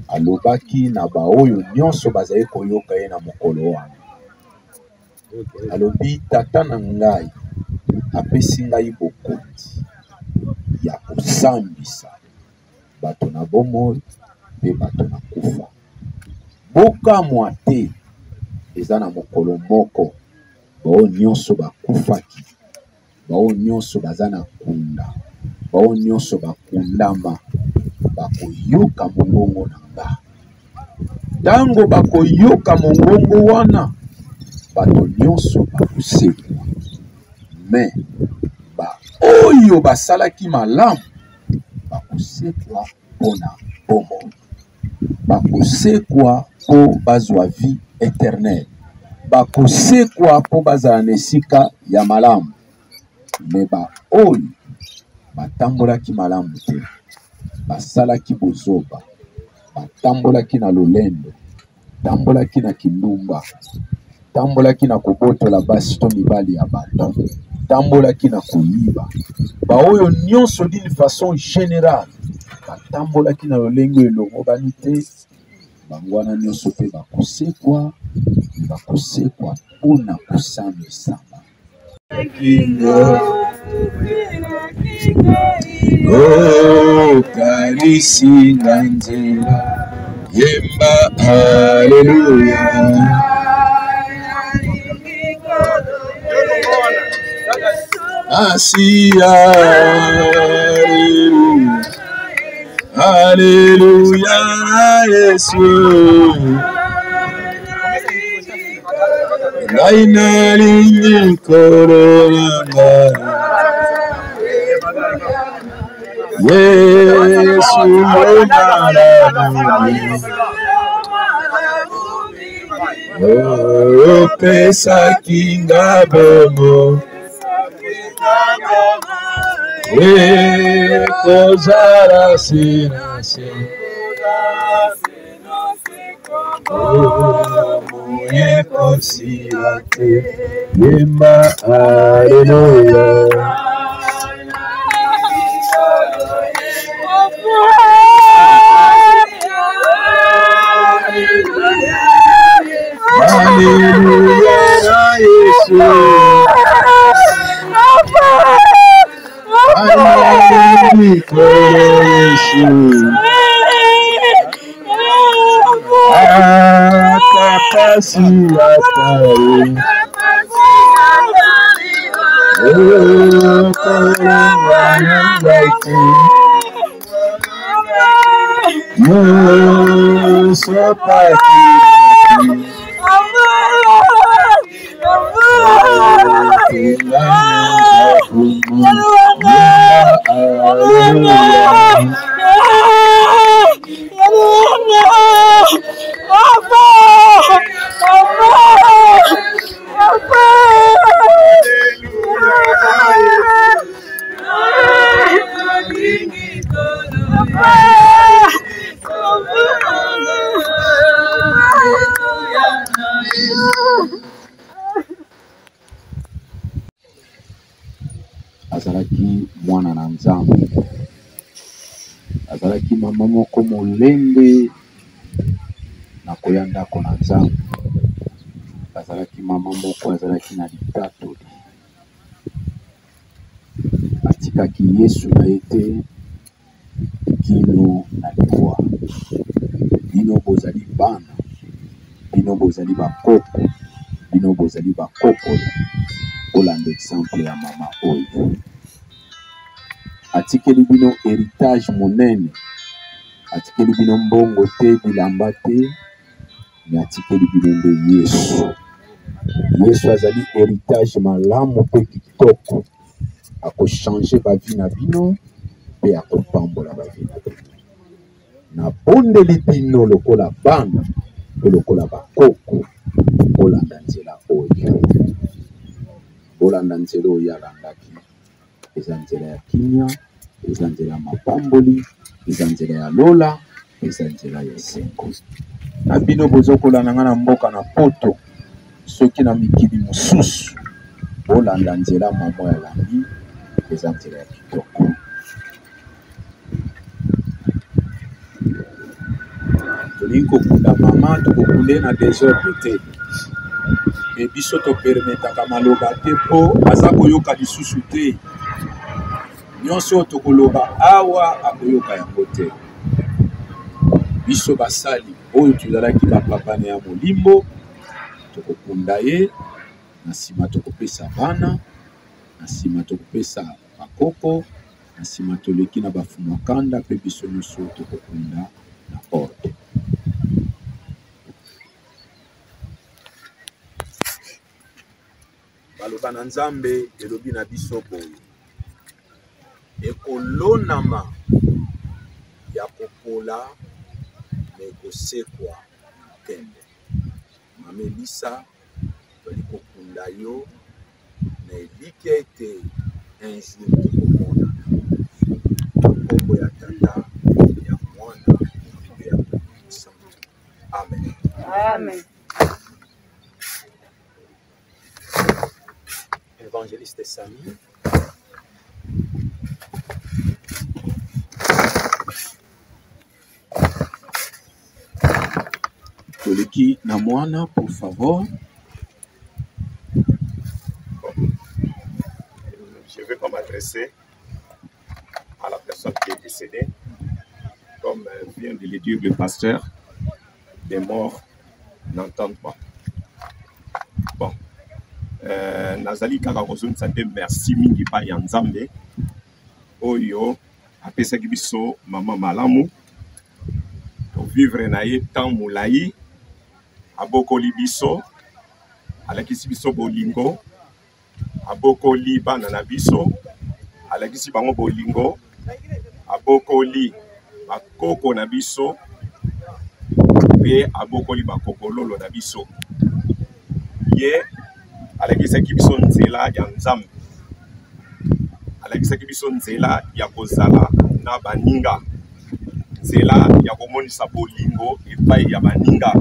alobaki na baoyo nyonso bazali koyoka ye na mokolo wana. Alobi, tata na ngai apesi ngai bokonzi ya kosambisa bato na bomoi mpe bato na kufa. Bokamwa te eza na mokolo moko bao nyonso bakufaki, bao nyonso baza na kunda, bao nyonso bakundama bakoyoka mongongo na nga. Tango bakoyoka mongongo wana, bato nyonso bakosekwa. Me oyo basalaki malamu bakosekwa mpona bomoi, bakosekwa mpo bazwa vie éternelle, bakosekwa mpo bazala na esika ya malamu. Me oyo batambolaki malamu te, basalaki bozoba, batambolaki na lolendo, tambolaki na kindumba, tambolaki na kobotola basi to mibali ya bato, tambolaki na koyiba, baoyo nyonso d'une façon générale batambolaki na lolenge elongo bani te, bango wana nyonso mpe bakosekwa mpona kosambisama. Karisinga nzela yemba haleluya. Asiya haleluya Yesu. Naina lingi korona Yesu o pesa kinga bomo kozara sinase ekosirate yemba haleluya. Haleluya Yesu. Haleluya Yesu. Akapasi atari. azalaki mwana na Nzambe, azalaki mama moko molembe na koya ndako na Nzambe, azalaki mama moko azalaki na litatoli, atikaki Yesu na ye te kino na liwa. Bino bozali bana, bino bozali bakoko, bino bozali bakokolo, olanda exemple ya mama oyo. Atikeli bino héritage monene, atikeli bino mbongo te, bilamba te, mais atikeli bino nde Yesu. Yesu azali héritage malamu pe kitoko, akochange bavi na bino pe akopambola bavi na bino. Nabondeli bino lokola bana pe lokola bakoko, bolanda nzela oyo. Bolanda nzela oyo alandaki, eza nzela ya kimia, eza nzela ya mapamboli, eza nzela ya lola, eza nzela ya esengo. Na bino bozokolanda nga na mboka na poto, soki na mikili mosusu, bolanda nzela mama ya landi, eza nzela ya kitoko. Tolingi kokunda mama, tokokunde na désordre te. Mais biso to permetaka maloba te po aza koyoka lisusu te. Nyonso tokoloba awa akoyoka yango te. Biso basali oyo tozalaki bapapa na ya molimbo, tokokunda ye, na nsima tokopesa bana, na nsima tokopesa bakoko, na nsima toleki na bafumakanda mpe biso nyonso tokokunda na ordre. Baloba na Nzambe elobi na biso boye, ekolonama ya kopola na ekosekwa tembe. Mama Elisa toli kokunda yo na eliki ete un jour tokomona kombo ya tata ya mwana mpe ya Yesu. Amen. Amen. Évangéliste Samy. Toleki na mwana, pour favor. Je vais m'adresser à la personne qui est décédée. Comme vient de le dire le pasteur, les morts n'entendent pas. Bon. Nazali kaka kozonisa te merci mingi pa ya Nzambe oyo apesaki biso mama malamu to vivre na ye temps molai, abokoli biso, alakisi biso bolingo, abokoli bana na biso, alakisi bango bolingo, abokoli bakoko na biso pe abokoli bakokololo na biso. Ye alakisaki biso nzela ya Nzambe, alakisaki biso nzela ya kozala na baninga, nzela ya komonisa bolingo epai ya baninga,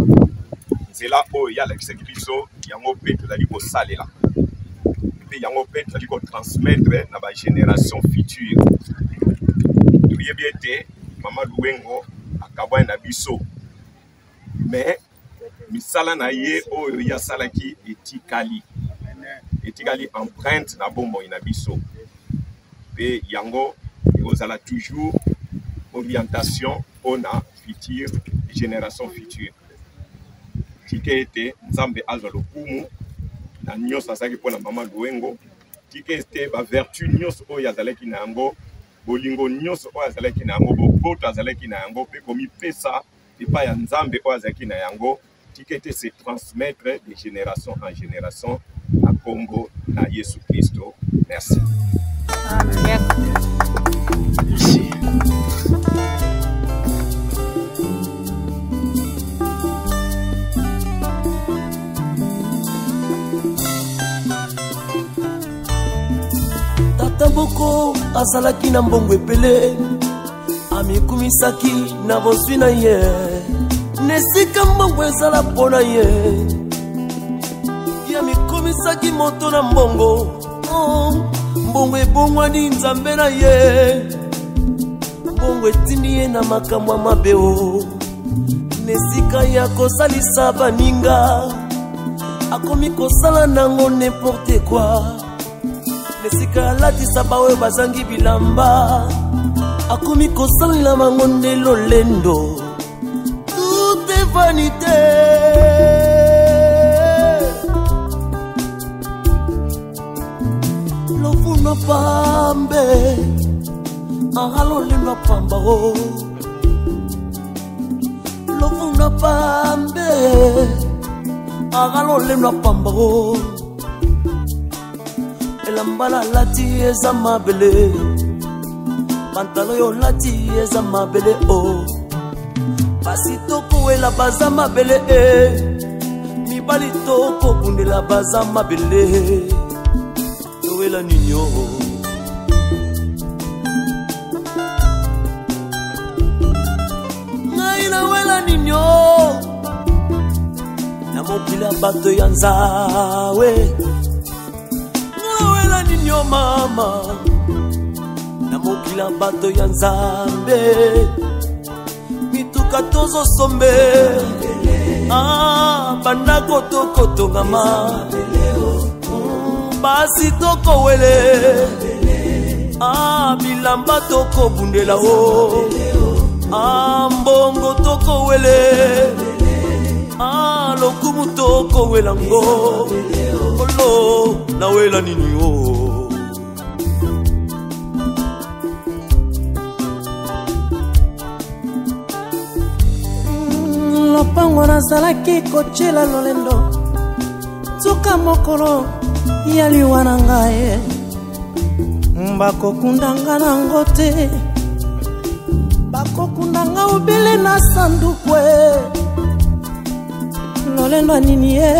nzela oyo alakisaki biso yango mpe tozali kosalela mpe yango mpe tozali kotransmettre na bagénération future. Toyebi ete mama Luengo akabwani na biso, mais misala na ye oyo yasalaki etikali empreinte na bomoi na biso pe yango ekozala toujours orientation ona future génération future. Tika ete Nzambe azwa lokumu na nyonso azalaki mpona mama Luengo, tika ete bavertu nyonso oyo azalaki na yango, bolingo nyonso oyo azalaki na yango, boboto azalaki na yango mpe komipesa epai ya Nzambe oyo azalaki na yango, tika ete se transmettre de génération en génération à Congo na Yesu Christo. Merci. Amen. Merci. Tata Boko azalaki na mbongo epele, amikumisaki na bozwi na ye, nesika mbongo ezala mpona ye, yamikumisaki moto na mbongo. mbongo ebongwani nzambe na ye mbongo etindi ye na makambo ya mabe o nesika ya kosalisa baninga akomi kosala nango n'importe quoi nesika alatisa baoyo bazangi bilamba akomi kosalela bango nde lolendo tout est vanité lofuno pambe ahalolendo pamba o lofuno pambe ahalolendo pamba o elambala lati eza mabele pantalo yo lati eza mabele o basi tokowela baza mabele mibali tokobundela baza mabele towela ninyo ngai nawela ninyo na mokili ya bato ya nzawe nawela ninyo mama na mokili ya bato ya nzambe mituka tozosombe bandako tokotongama basi tokowele bilamba tokobundela o mbongo tokowele lokumu tokowela ngo olo nawela nini o lopango nazalaki kotyela lolendo nzoka mokolo ya liwa na ngai bakokundanga nango te bakokundanga obele na sanduku lolendo nini ye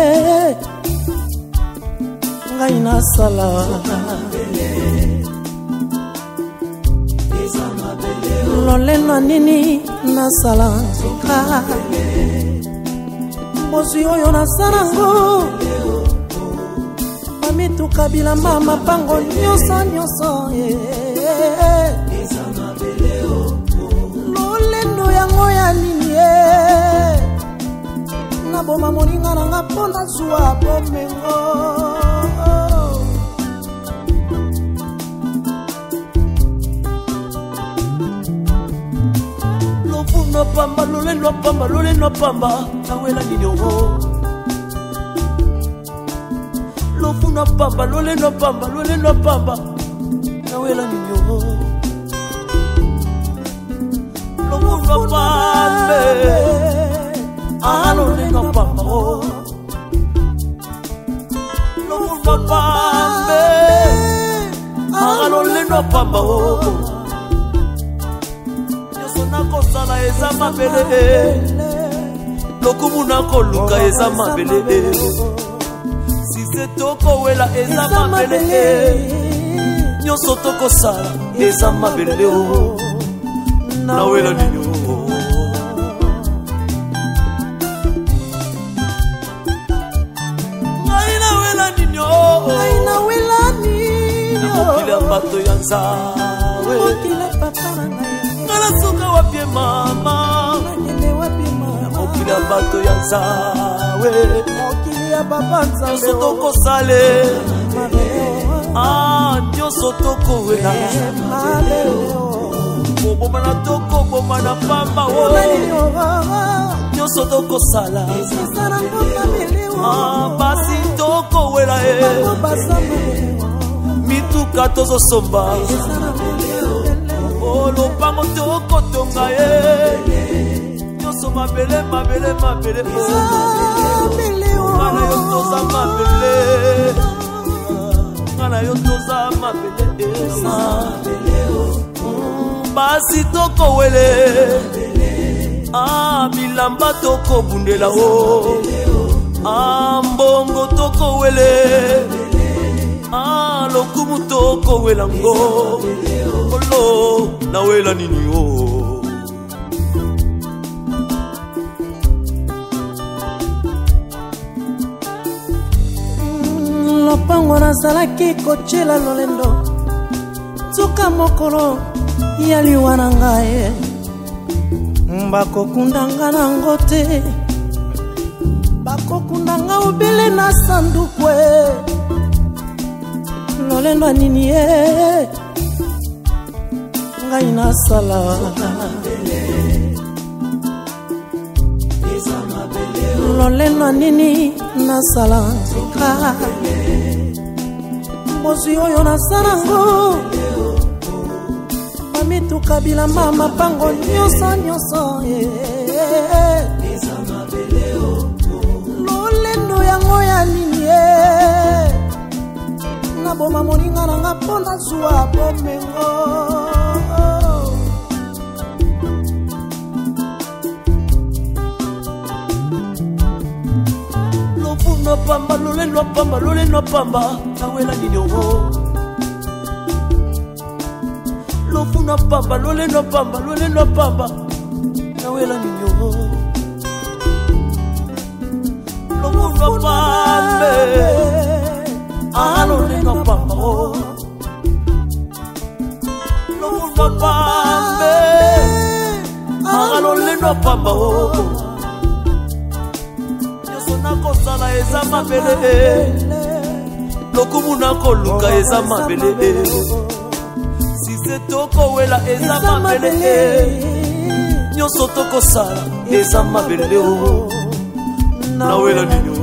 ngai nasala lolendo nini nasala mbozi oyo nasalango bamituka bilamba mapango nyonso lolendo yango ya nini ye naboma moninga nanga mpo nazwa bomengo lofuno pamba lolendo pamba lolendo pamba nawela nini o lofuno pamba lolendo pamba nawela nini o lofuno pambe lolendo pamba o lofuno pambe lolendo pamba o nakosala eza mabele lokumu nakoluka eza mabele size tokowela eza mabele nyonso tokosala eza mabele o nawela nini o ngai nawela nini o namokili ya bato ya nzawe nasuka wapie mama mokili ya bato ya nzawe nyonso tokosale nyonso tokowela kobomana tokobomana pamba nyonso tokosala basi tokowela mituka tozosomba lopango tokotonga ye nyonso mabele ngana yo toza mabele ngana yo toza mabele basi tokowele bilamba tokobundela o mbongo tokowele lokumu tokowela ngo olo nawela nini o lopango nazalaki kotyela lolendo Tuka mokolo ya liwa na ngai bakokundanga nango te bakokundanga obele na sandukwe lolendo nini ye ngai nasala lolendo nini nasala mbozi oyo nasalango mituka bilamba mapango nyonso lolendo yango ya nini naboma moninga nanga mpo nazwa bomengo lofuno pamba lolendo pamba nawela nini oho lofuna pamba lolendo pamba nawela ninyo lofuna pambe lolendo pamba lofuna pambe lolendo pamba nyoso nakosala eza mabele lokumu nakoluka eza mabele toko wela eza mabele nyonso tokosala eza mabele nawela ninyo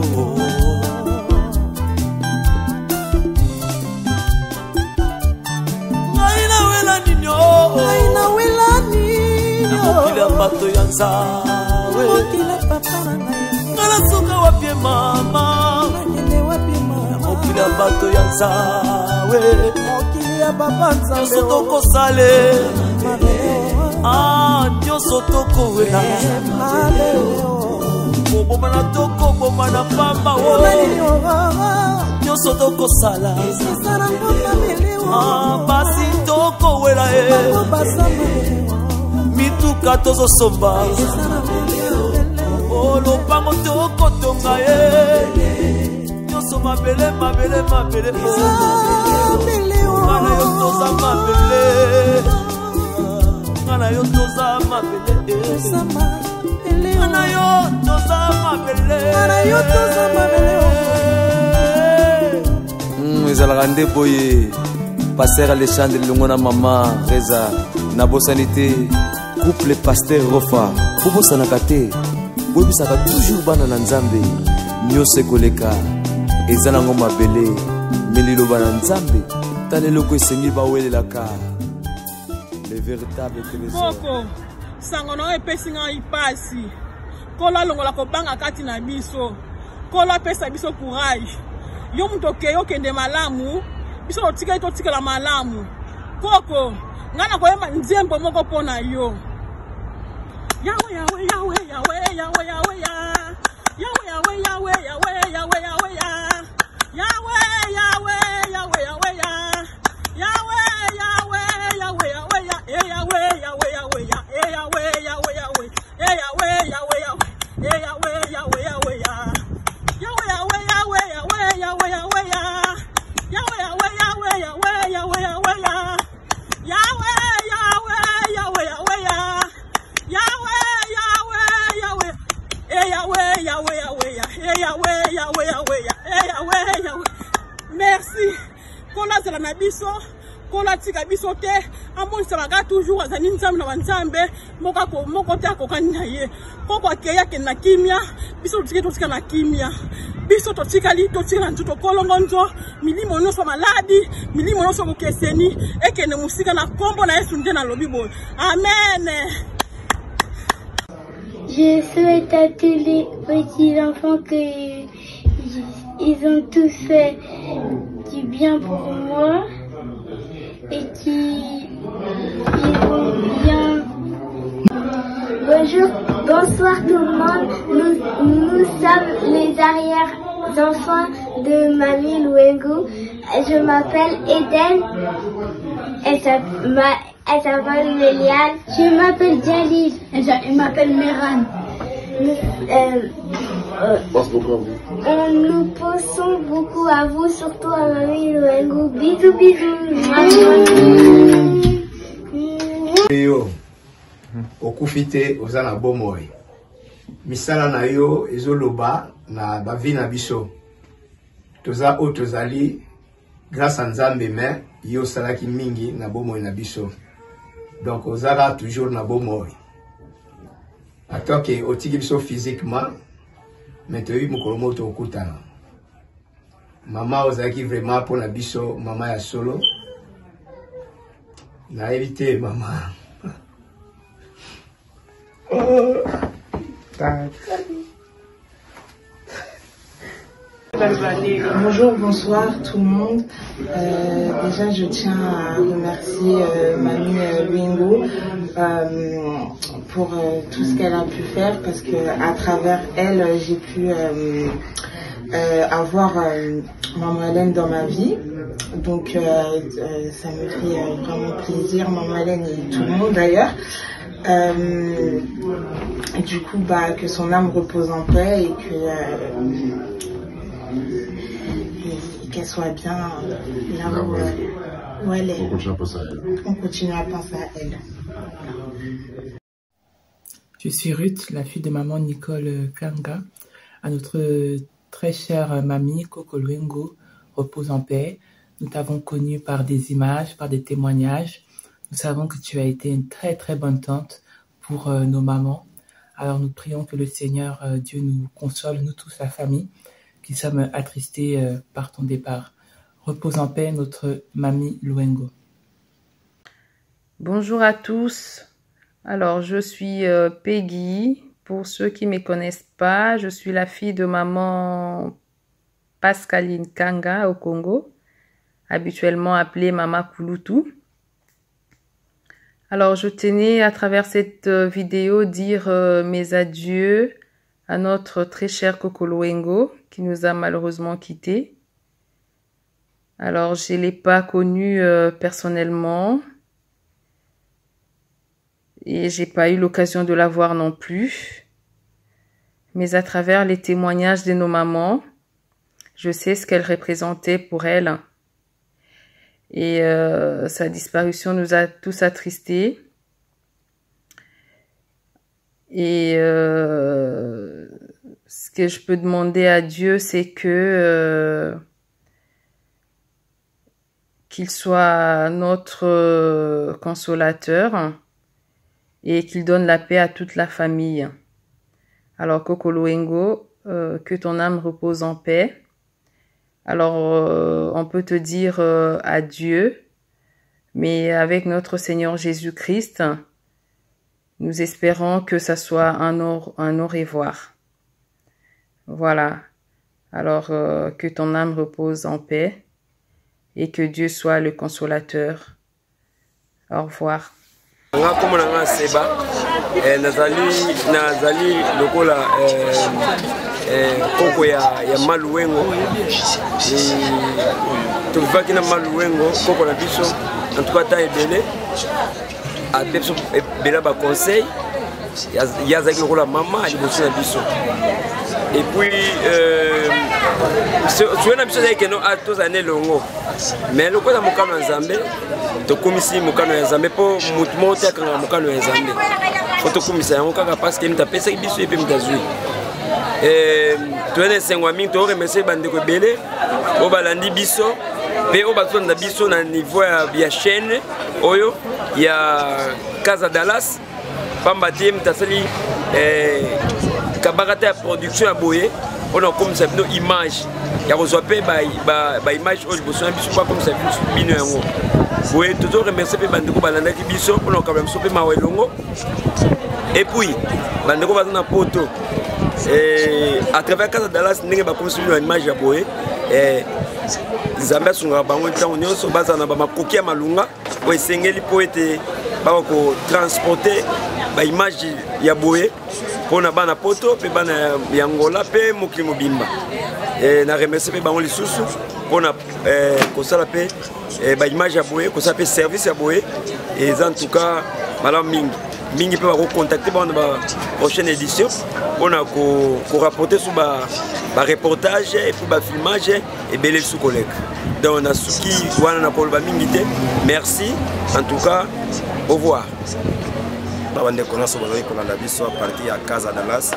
ngai nawela ninyo mokili ya bato ya nzawe ngala soka wapie mama mokili ya bato ya nzawe nyonso tokosale nyonso tokowela kobomana tokobomana pamba nyonso tokosala basi tokowela mituka tozosomba lopango tokotonga nyonso mabele ngana yo toza mabele ngana yo toza mabele ezalaka nde boye Pasteur Alexandre longo na mama Reza na bosani te couple Pasteur Rofa bobosanaka te boyebisaka toujours bana na Nzambe nyonso ekoleka eza nango mabele meliloba na Nzambe taleloko esengi bawelelaka le véritable trésor moko sango na epesi ngai pasi kola longola kobanga kati na biso kola pesa biso courage yo muto keyo kende malamu biso totikala malamu koko ngana koyema nzembo moko pona yo yawe yawe yawe yawe yawe yawe ya yawe yawe yawe yawe yawe yawe ya yawe yawe yawe yawe ya yawe yawe yawe yawe ya yawe yawe yawe ya yawe yawe yawe yawe yawe yawe yawe yawe yawe ya yawe yawe yawe yawe yawe yawe ya yawe yawe yawe yawe yawe yawe ya yawe yawe yawe yawe ya yawe yawe yawe yawe yawe yawe ya yawe yawe yawe ya yawe yawe merci kola zela na biso kola tika biso te amonisa baka toujours azani nzambe na banzambe moko te akokani na ye koko akeya ke na kimia biso totika na kimia biso totikali na ntuto kolongo nzo milimo nyonso maladi milimo nyonso bokeseni ekende musika na kombo na Yesu nde na lobi boye amen. Je souhaite à tous les petits enfants que ils ont tous fait du bien pour moi et qui vont bien. Bonjour, bonsoir tout le monde. Nous sommes les arrière-enfants de Mamie Louengo. Je m'appelle Eden. Elle s'appelle Méliane. Je m'appelle Jalil. Elle m'appelle Meran. Pense beaucoup à vous. Nous pensons beaucoup à vous, surtout à Mamie Louengo. Bisous, bisous. Yo, okufite ozana bomoy. Misala na yo ezoloba na bavi na biso. Toza o tozali grâce à Nzambe mais yo salaki mingi na bomoy na biso. Donc ozala toujours na bomoy. Attends que otiki biso physiquement mais tu as eu mon colomoto au kutana. Maman ozaki vraiment pour la biso, maman ya solo. Na évité maman. Oh. Bonjour, bonsoir tout le monde. Déjà, je tiens à remercier Mamie Louengo pour tout ce qu'elle a pu faire parce que à travers elle, j'ai pu avoir Maman Hélène dans ma vie. Donc, ça me fait vraiment plaisir. Maman Hélène et tout le monde d'ailleurs. Du coup, que son âme repose en paix et que qu'elle soit bien là où elle est. On continue à penser à elle. Je suis Ruth, la fille de maman Nicole Kanga. À notre très chère mamie Coco Louengo, repose en paix. Nous t'avons connue par des images, par des témoignages. Nous savons que tu as été une très très bonne tante pour nos mamans. Alors nous prions que le Seigneur Dieu nous console, nous tous, la famille, qui sommes attristés par ton départ. Repose en paix, notre mamie Louengo. Bonjour à tous. Alors, je suis Peggy. Pour ceux qui ne me connaissent pas, je suis la fille de maman Pascaline Kanga au Congo, habituellement appelée Mama Kulutu. Alors, je tenais à travers cette vidéo dire mes adieux à notre très cher Coco Louengo qui nous a malheureusement quittés. Alors, je ne l'ai pas connu personnellement et j'ai pas eu l'occasion de la voir non plus. Mais à travers les témoignages de nos mamans, je sais ce qu'elle représentait pour elle. Et sa disparition nous a tous attristés. Et ce que je peux demander à Dieu, c'est que qu'il soit notre consolateur et qu'il donne la paix à toute la famille. Alors Coco Louengo, que ton âme repose en paix. Alors, on peut te dire adieu, mais avec notre Seigneur Jésus-Christ, nous espérons que ça soit un au revoir. Voilà. Alors, que ton âme repose en paix et que Dieu soit le consolateur. Au revoir. nazali lokola koko ya Malouengo tuvaki na Malouengo koko na biso en tout cas ta ebele a biso ebela ba conseil yazaki lokola mama alibosi na biso et puis tu na biso que no atos ane longo mais lokola mokano ya Nzambe tokomisi mokano ya Nzambe po mutu moko akanga mokano ya Nzambe faut komisa yango kaka parce que nitapesa biso epe mutazui toene sengwa mingi to remercier bandeko ebele o balandi biso pe o batonda biso na niveau ya chaîne oyo ya Casa Dallas pamba te mutasali kabakata ya production ya boye on a comme ça bino image ya kozwa pe ba image oyo liboso na biso pa comme ça bino yango boye toujours remercier pe bandeko balandaki biso on a kabla biso pe mawa elongo et puis bandeko baza na poto à travers Casa Dallas ndenge ba comme une image ya boye Nzambe asunga bango ntango nyonso baza na ba makoki ya malunga po esengeli po ete bako transporter ba image ya boye pona bana poto pe bana yangola pe mokili mobimba na remercier pe bango lisusu pona kosala pe ba image ya boye kosala pe service ya boye et en tout cas malamu mingi mingi mpe bakocontacte bango na prochaine édition mpona korapporte sur bareportage et puis bafilmage ebele lisu koleka donc na suki wana na koloba mingi te merci en tout cas au revoir bandeko nyonso bazali kolanda biso a partir ya Casa Dallas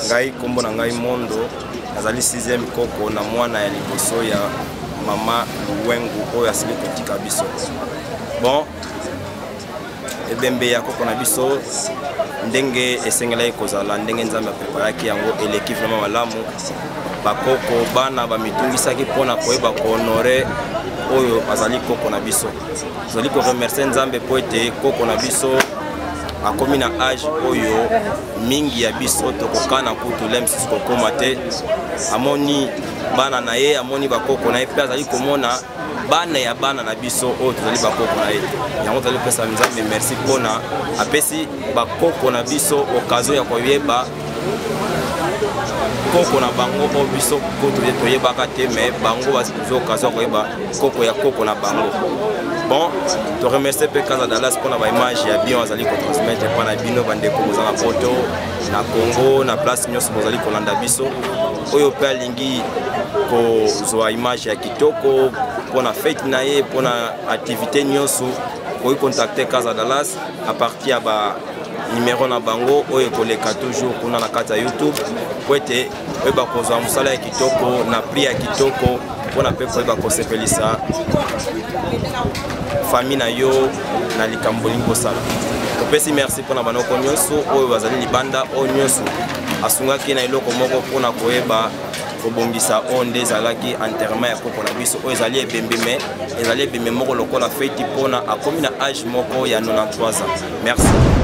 ngai kombo na ngai Mondo nazali 6e koko na mwana ya liboso ya mama Luwengu oyo asili kotika biso bon ebembe ya koko na biso ndenge esengela kozala ndenge nzambe apreparaki yango eleki vraiment malamu bakoko bana bamitungisaki mpona koyeba kohonore oyo azali koko na biso tozali koremercie nzambe po ete koko na biso akomi na age oyo mingi ya biso tokokana kutu lemsisi kokoma te amoni bana na ye amoni bakoko na ye mpe azali komona bana ya bana na biso oyo tozali bakoko na ye yango tozali kopesa nzambe merci mpona apesi bakoko na biso okazo ya koyeba koko na bango oyo biso toyebaka te me bango bazwi okazo ya koyeba koko ya koko na bango bon to remercie mpe Casa Dallas mpona baimage ya bien azali kotransmettre mpa na bino bandeko boza na poto na Congo na place nyonso bozali kolanda biso oyo mpe alingi kozwa image ya kitoko mpona fete na ye mpona activité nyonso koyi contacte Casa Dallas a partir ya numéro na bango oyo koleka toujours kuna na kati ya YouTube po ete oyeba kozwa mosala ya kitoko na prix ya kitoko mpona mpe koyeba kosepelisa famille na yo na likambo olingi kosala topesi merci mpona banoko nyonso oyo bazali libanda oyo nyonso asungaki na eloko moko mpona koyeba kobongisa oyo nde ezalaki enterrement ya koko na biso oyo ezali ebembe me ezali ebembe moko lokola feti mpona akomi na age moko ya 93 ans merci.